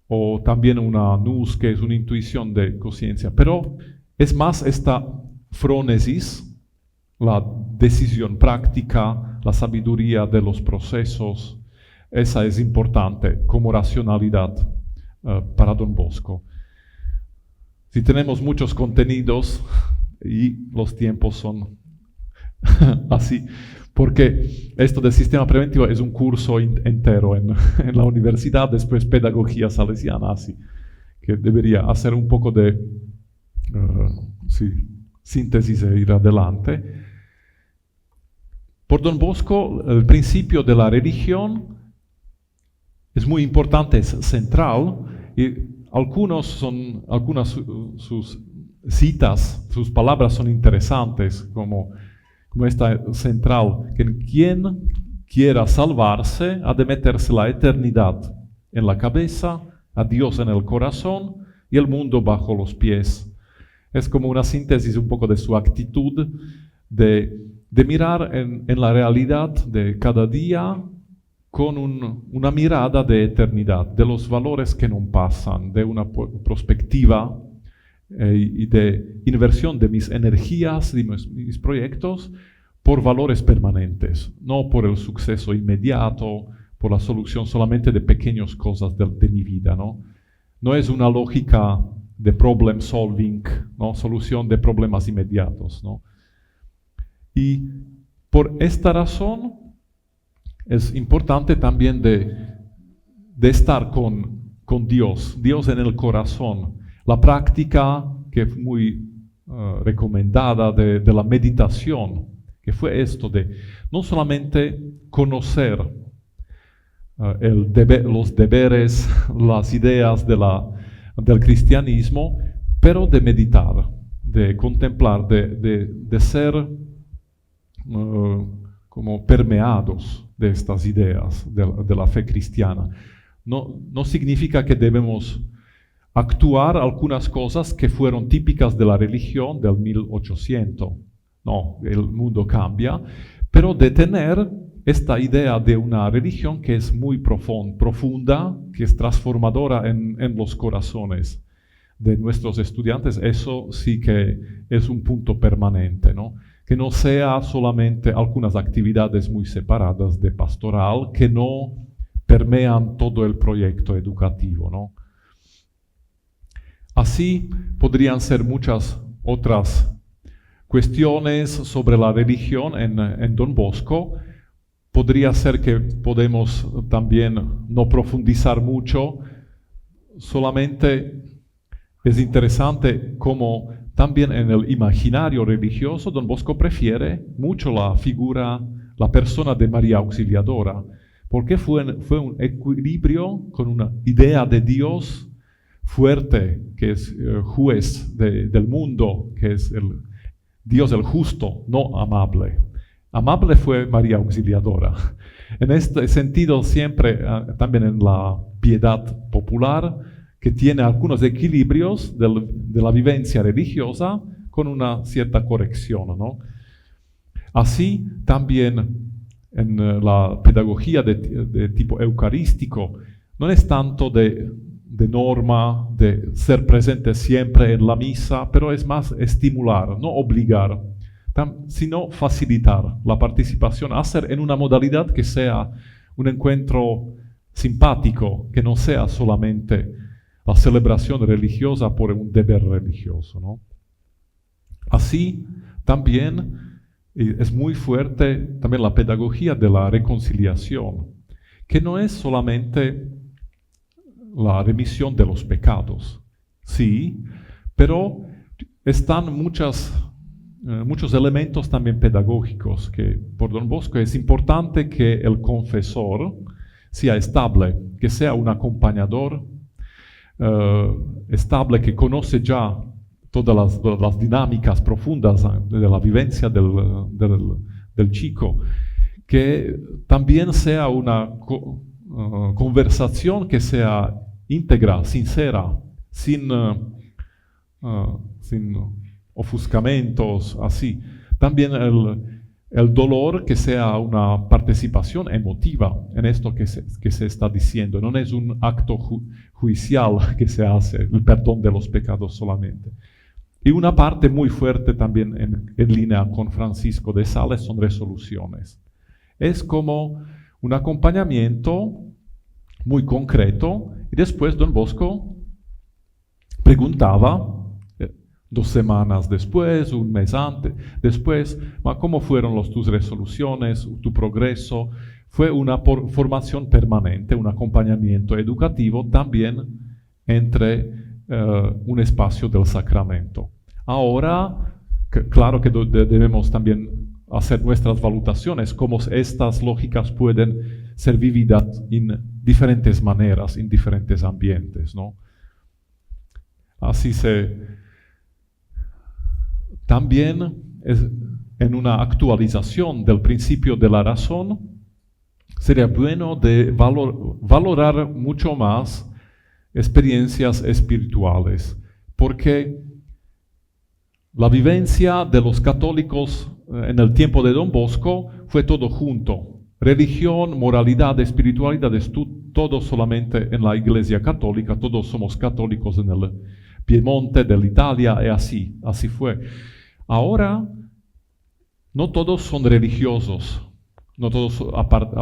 o también una nous, que es una intuición de conciencia, pero es más esta frónesis, la decisión práctica, la sabiduría de los procesos, esa es importante como racionalidad para Don Bosco. Si tenemos muchos contenidos y los tiempos son así, porque esto del sistema preventivo es un curso entero en la universidad, después pedagogía salesiana, así que debería hacer un poco de síntesis e ir adelante. Por Don Bosco, el principio de la religión es muy importante, es central, y algunas sus citas, sus palabras son interesantes, como esta central, que quien quiera salvarse ha de meterse la eternidad en la cabeza, a Dios en el corazón y el mundo bajo los pies. Es como una síntesis un poco de su actitud de mirar en la realidad de cada día con una mirada de eternidad, de los valores que no pasan, de una perspectiva y de inversión de mis energías y mis proyectos por valores permanentes, no por el suceso inmediato, por la solución solamente de pequeñas cosas de mi vida, ¿no? No es una lógica de problem solving, ¿no? Solución de problemas inmediatos, ¿no? Y por esta razón es importante también de estar con Dios en el corazón. La práctica que es muy recomendada de la meditación, que fue esto de no solamente conocer los deberes, las ideas del cristianismo, pero de meditar, de contemplar, de ser como permeados de estas ideas de la fe cristiana. No significa que debemos actuar algunas cosas que fueron típicas de la religión del 1800. No, el mundo cambia, pero de tener esta idea de una religión que es muy profunda, que es transformadora en los corazones de nuestros estudiantes, eso sí que es un punto permanente, ¿no? Que no sea solamente algunas actividades muy separadas de pastoral que no permean todo el proyecto educativo, ¿no? Así podrían ser muchas otras cuestiones sobre la religión en Don Bosco. Podría ser que podemos también no profundizar mucho, solamente es interesante cómo también en el imaginario religioso Don Bosco prefiere mucho la persona de María Auxiliadora, porque fue un equilibrio con una idea de Dios fuerte, que es juez del mundo, que es el Dios el justo, no amable. Amable fue María Auxiliadora. En este sentido, siempre también en la piedad popular, que tiene algunos equilibrios de la vivencia religiosa con una cierta corrección, ¿no? Así también en la pedagogía de tipo eucarístico, no es tanto de norma, de ser presente siempre en la misa, pero es más estimular, no obligar, sino facilitar la participación, hacer en una modalidad que sea un encuentro simpático, que no sea solamente la celebración religiosa por un deber religioso, ¿no? Así también es muy fuerte también la pedagogía de la reconciliación, que no es solamente la remisión de los pecados, sí, pero están muchos elementos también pedagógicos que por Don Bosco es importante que el confesor sea estable, que sea un acompañador estable, que conoce ya todas las dinámicas profundas de la vivencia del chico, que también sea una conversación que sea íntegra, sincera, sin ofuscamentos, así. También el dolor que sea una participación emotiva en esto que se está diciendo. No es un acto judicial que se hace, el perdón de los pecados solamente. Y una parte muy fuerte también en línea con Francisco de Sales son resoluciones. Es como un acompañamiento muy concreto, y después Don Bosco preguntaba 2 semanas después, un mes antes, después, ¿cómo fueron tus resoluciones, tu progreso? Fue una formación permanente, un acompañamiento educativo también entre un espacio del sacramento. Ahora, claro que debemos también hacer nuestras valutaciones, cómo estas lógicas pueden ser vividas en diferentes maneras, en diferentes ambientes, ¿no? Así también en una actualización del principio de la razón, sería bueno de valorar mucho más experiencias espirituales, porque la vivencia de los católicos en el tiempo de Don Bosco fue todo junto. Religión, moralidad, espiritualidad, todo solamente en la Iglesia Católica, todos somos católicos en el Piemonte, de Italia, y así fue. Ahora, no todos son religiosos, no todos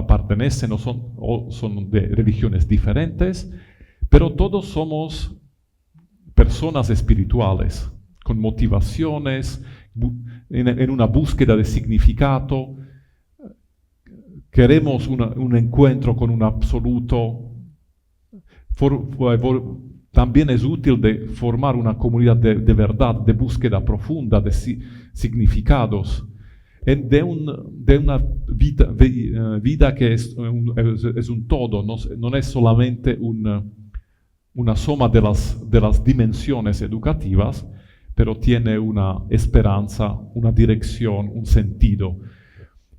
pertenecen o son de religiones diferentes, pero todos somos personas espirituales, con motivaciones, en una búsqueda de significado. Queremos un encuentro con un absoluto. También es útil de formar una comunidad de verdad, de búsqueda profunda de significados, de una vida que es un todo, no es solamente una suma de las dimensiones educativas, pero tiene una esperanza, una dirección, un sentido.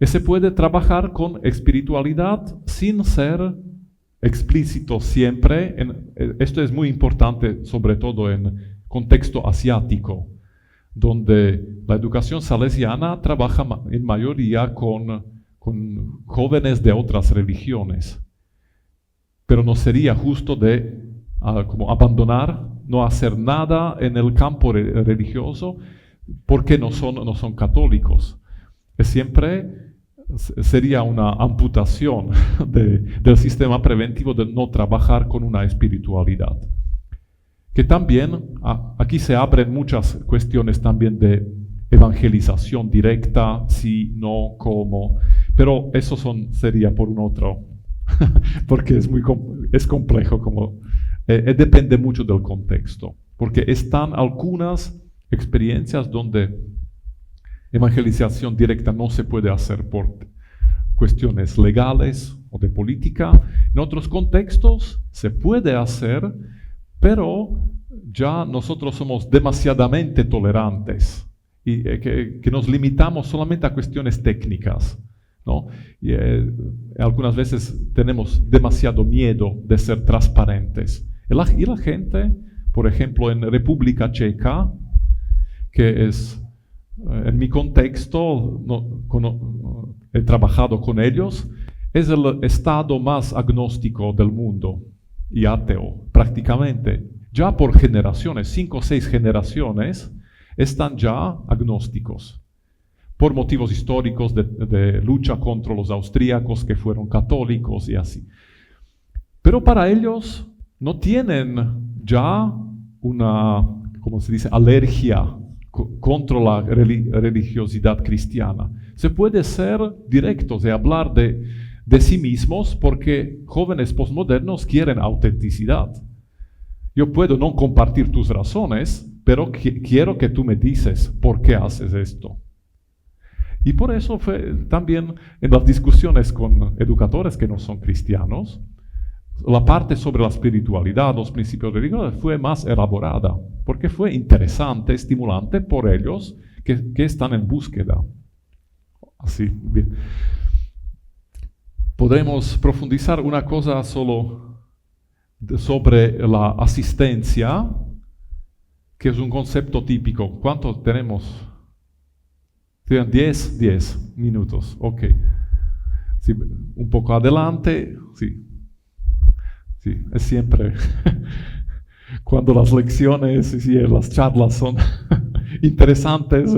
Y se puede trabajar con espiritualidad sin ser explícito siempre. Esto es muy importante, sobre todo en contexto asiático, donde la educación salesiana trabaja en mayoría con jóvenes de otras religiones. Pero no sería justo como abandonar, no hacer nada en el campo religioso, porque no son católicos. Siempre sería una amputación del sistema preventivo de no trabajar con una espiritualidad. Que también, aquí se abren muchas cuestiones también de evangelización directa, sí, no, cómo, pero eso sería por un otro, porque es complejo, depende mucho del contexto, porque están algunas experiencias donde evangelización directa no se puede hacer por cuestiones legales o de política. En otros contextos se puede hacer, pero ya nosotros somos demasiadamente tolerantes y que nos limitamos solamente a cuestiones técnicas, ¿no? Y algunas veces tenemos demasiado miedo de ser transparentes. Y la gente, por ejemplo, en República Checa, que es, en mi contexto, he trabajado con ellos, es el estado más agnóstico del mundo y ateo, prácticamente. Ya por generaciones, 5 o 6 generaciones, están ya agnósticos, por motivos históricos de lucha contra los austríacos que fueron católicos y así. Pero para ellos no tienen ya una, ¿cómo se dice?, alergia contra la religiosidad cristiana. Se puede ser directos y hablar de sí mismos porque jóvenes postmodernos quieren autenticidad. Yo puedo no compartir tus razones, pero quiero que tú me dices por qué haces esto. Y por eso fue también en las discusiones con educadores que no son cristianos, la parte sobre la espiritualidad, los principios religiosos, fue más elaborada, porque fue interesante, estimulante por ellos que están en búsqueda. Así, bien. Podemos profundizar una cosa solo sobre la asistencia, que es un concepto típico. ¿Cuánto tenemos? 10 minutos, ok. Sí, un poco adelante, sí. Sí, es siempre cuando las lecciones y las charlas son interesantes,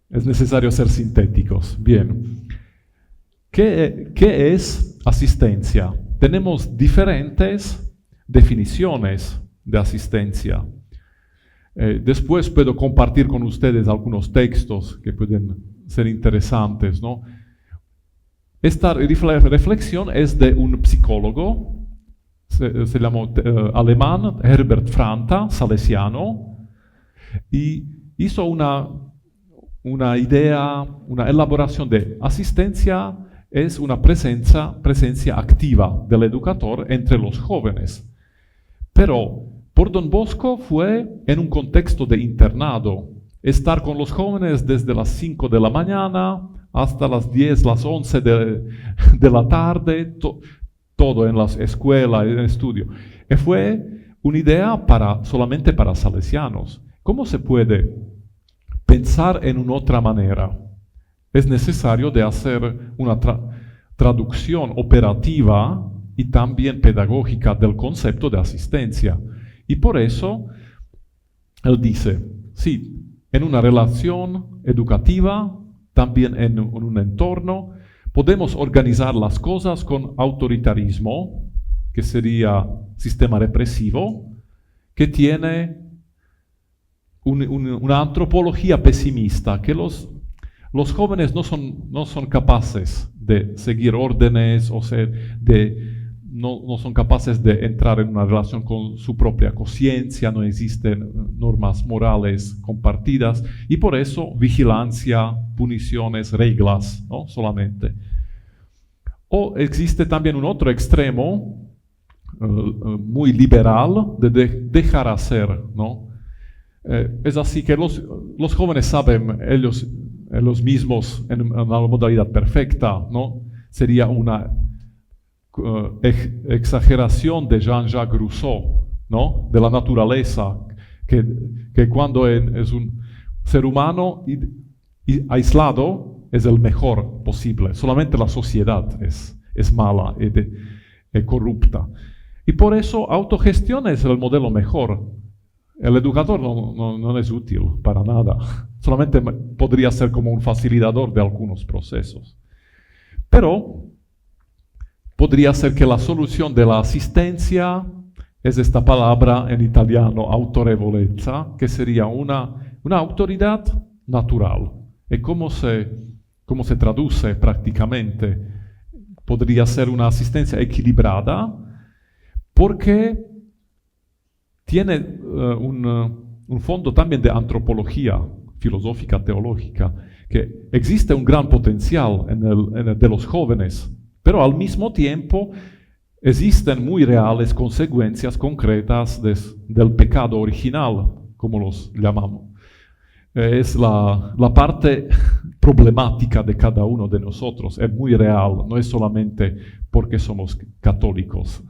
es necesario ser sintéticos. Bien. ¿Qué es asistencia? Tenemos diferentes definiciones de asistencia. Después puedo compartir con ustedes algunos textos que pueden ser interesantes, ¿no? Esta reflexión es de un psicólogo, se llamó alemán, Herbert Franta, salesiano, y hizo una idea, una elaboración de asistencia, es una presencia activa del educador entre los jóvenes. Pero por Don Bosco fue en un contexto de internado, estar con los jóvenes desde las 5 de la mañana hasta las 10, las 11 de la tarde, todo en la escuela, en el estudio. Y fue una idea solamente para salesianos. ¿Cómo se puede pensar en una otra manera? Es necesario de hacer una traducción operativa y también pedagógica del concepto de asistencia. Y por eso, él dice, sí, en una relación educativa, también en un entorno, podemos organizar las cosas con autoritarismo, que sería sistema represivo, que tiene una antropología pesimista, que los jóvenes no son capaces de seguir órdenes, no son capaces de entrar en una relación con su propia conciencia, no existen normas morales compartidas, y por eso vigilancia, puniciones, reglas, ¿no? Solamente. O existe también un otro extremo, muy liberal, de dejar hacer, ¿no? Es así que los jóvenes saben ellos mismos en una modalidad perfecta, ¿no? Sería una exageración de Jean-Jacques Rousseau, ¿no? De la naturaleza, que cuando es un ser humano y aislado es el mejor posible. Solamente la sociedad es mala y corrupta. Y por eso autogestión es el modelo mejor. El educador no es útil para nada. Solamente podría ser como un facilitador de algunos procesos. Pero podría ser que la solución de la asistencia es esta palabra en italiano, autorevolezza, que sería una autoridad natural. ¿Y cómo se traduce prácticamente? Podría ser una asistencia equilibrada, porque tiene un fondo también de antropología filosófica, teológica, que existe un gran potencial de los jóvenes, pero al mismo tiempo existen muy reales consecuencias concretas del pecado original, como los llamamos. Es la parte problemática de cada uno de nosotros, es muy real, no es solamente porque somos católicos.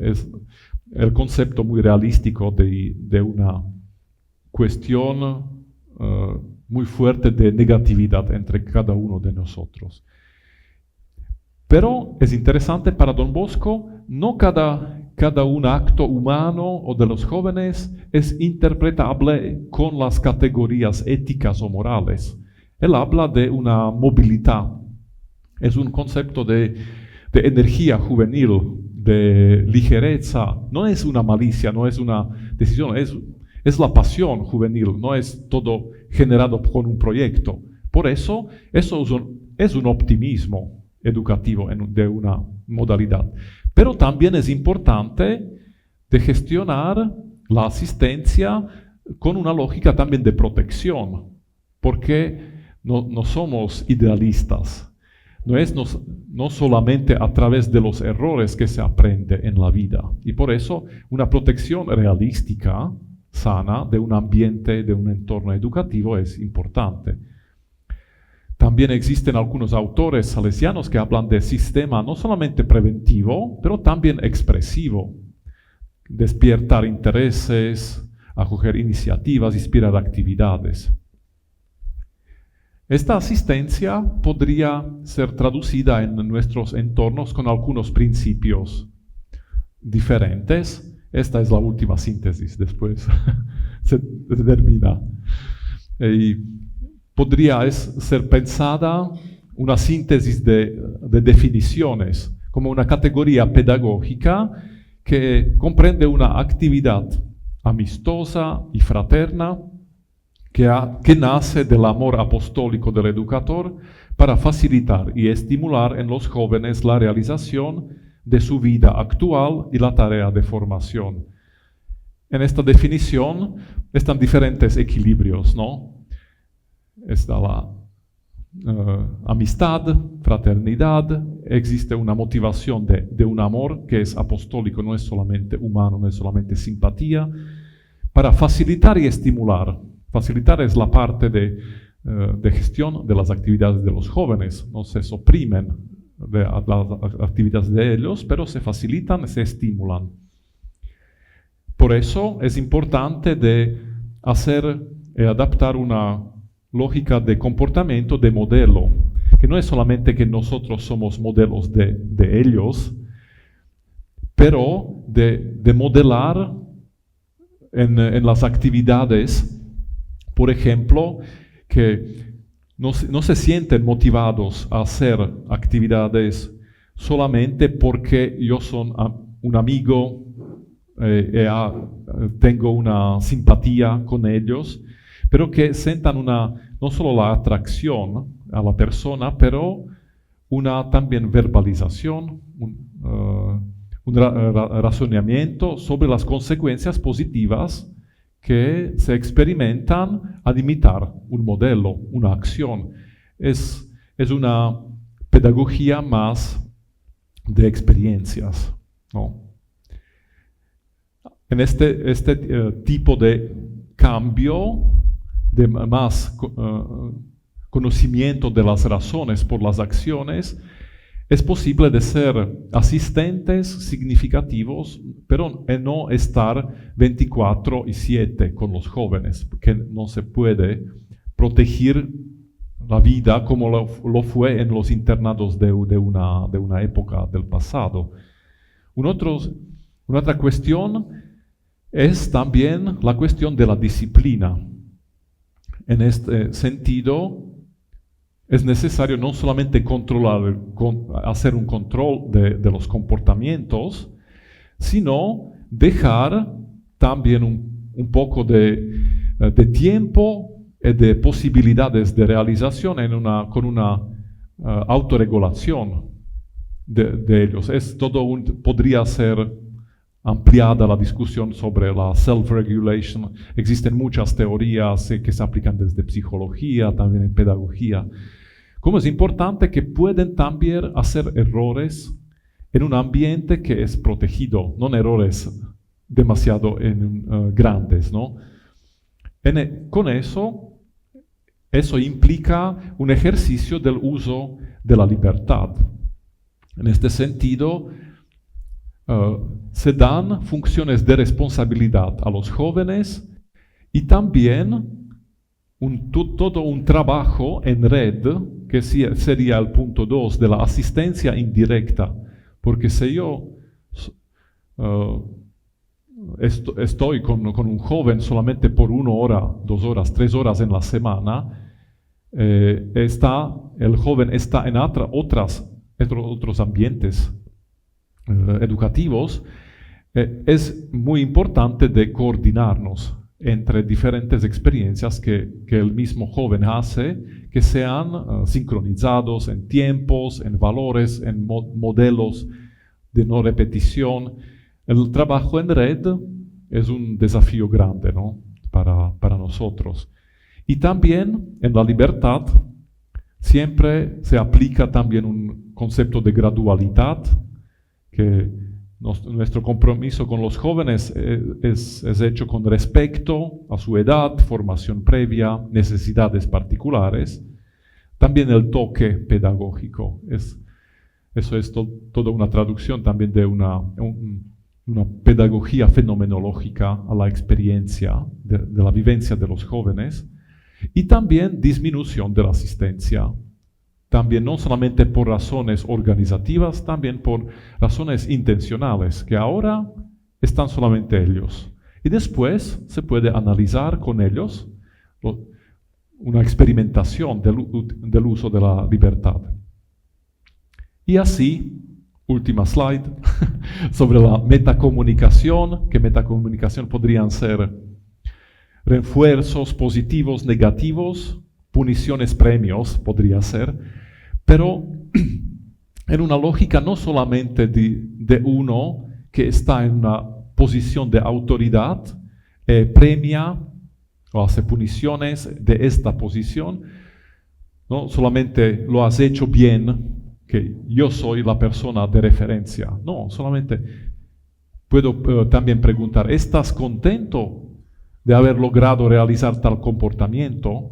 Es el concepto muy realístico de una cuestión muy fuerte de negatividad entre cada uno de nosotros. Pero es interesante para Don Bosco, no cada un acto humano o de los jóvenes es interpretable con las categorías éticas o morales. Él habla de una movilidad, es un concepto de energía juvenil, de ligereza, no es una malicia, no es una decisión, es la pasión juvenil, no es todo generado con un proyecto. Por eso es un optimismo educativo de una modalidad. Pero también es importante de gestionar la asistencia con una lógica también de protección, porque no somos idealistas. No solamente a través de los errores que se aprende en la vida. Y por eso una protección realística, sana, de un ambiente, de un entorno educativo es importante. También existen algunos autores salesianos que hablan de sistema no solamente preventivo, pero también expresivo. Despiertar intereses, acoger iniciativas, inspirar actividades. Esta asistencia podría ser traducida en nuestros entornos con algunos principios diferentes. Esta es la última síntesis, después se termina. Y podría ser pensada una síntesis de definiciones, como una categoría pedagógica que comprende una actividad amistosa y fraterna que nace del amor apostólico del educador para facilitar y estimular en los jóvenes la realización de su vida actual y la tarea de formación. En esta definición están diferentes equilibrios, ¿no? Está la amistad, fraternidad, existe una motivación de un amor que es apostólico, no es solamente humano, no es solamente simpatía, para facilitar y estimular. Facilitar es la parte de gestión de las actividades de los jóvenes, no se suprimen las actividades de ellos, pero se facilitan, se estimulan. Por eso es importante de adaptar una lógica de comportamiento de modelo, que no es solamente que nosotros somos modelos de ellos, pero de modelar en las actividades, por ejemplo, que no se sienten motivados a hacer actividades solamente porque yo soy un amigo, tengo una simpatía con ellos, pero que sientan no solo la atracción a la persona, pero una también verbalización, un razonamiento sobre las consecuencias positivas que se experimentan al imitar un modelo, una acción. Es una pedagogía más de experiencias, ¿no? En este tipo de cambio, de más conocimiento de las razones por las acciones, es posible de ser asistentes significativos, pero no estar 24/7 con los jóvenes, porque no se puede proteger la vida como lo fue en los internados de una época del pasado. Una otra cuestión es también la cuestión de la disciplina. En este sentido, es necesario no solamente hacer un control de los comportamientos, sino dejar también un poco de tiempo y de posibilidades de realización con una autorregulación de ellos. Podría ser ampliada la discusión sobre la self-regulation. Existen muchas teorías que se aplican desde psicología, también en pedagogía. Como es importante que pueden también hacer errores en un ambiente que es protegido, no errores demasiado grandes, ¿no? Con eso implica un ejercicio del uso de la libertad. En este sentido, se dan funciones de responsabilidad a los jóvenes y también todo un trabajo en red, que sería el punto 2 de la asistencia indirecta, porque si yo estoy con un joven solamente por 1 hora, 2 horas, 3 horas en la semana, el joven está en otros ambientes educativos, es muy importante de coordinarnos entre diferentes experiencias que el mismo joven hace, que sean sincronizados en tiempos, en valores, en modelos de no repetición. El trabajo en red es un desafío grande, ¿no? Para nosotros. Y también en la libertad siempre se aplica también un concepto de gradualidad, que nuestro compromiso con los jóvenes es hecho con respecto a su edad, formación previa, necesidades particulares. También el toque pedagógico. Eso es toda una traducción también de una pedagogía fenomenológica a la experiencia de la vivencia de los jóvenes. Y también disminución de la asistencia. También no solamente por razones organizativas, también por razones intencionales, que ahora están solamente ellos. Y después se puede analizar con ellos una experimentación del uso de la libertad. Y así, última slide, sobre la metacomunicación, que metacomunicación podrían ser refuerzos positivos, negativos, puniciones, premios, podría ser, pero en una lógica no solamente de uno que está en una posición de autoridad, premia o hace puniciones de esta posición, no solamente lo has hecho bien, que yo soy la persona de referencia, no, solamente puedo también preguntar, ¿estás contento de haber logrado realizar tal comportamiento?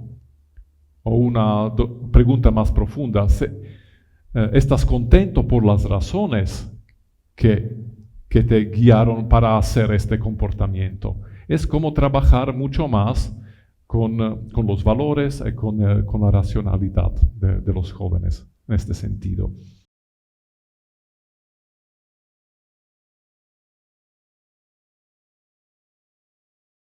O una pregunta más profunda, ¿estás contento por las razones que te guiaron para hacer este comportamiento? Es como trabajar mucho más con los valores y con la racionalidad de los jóvenes en este sentido.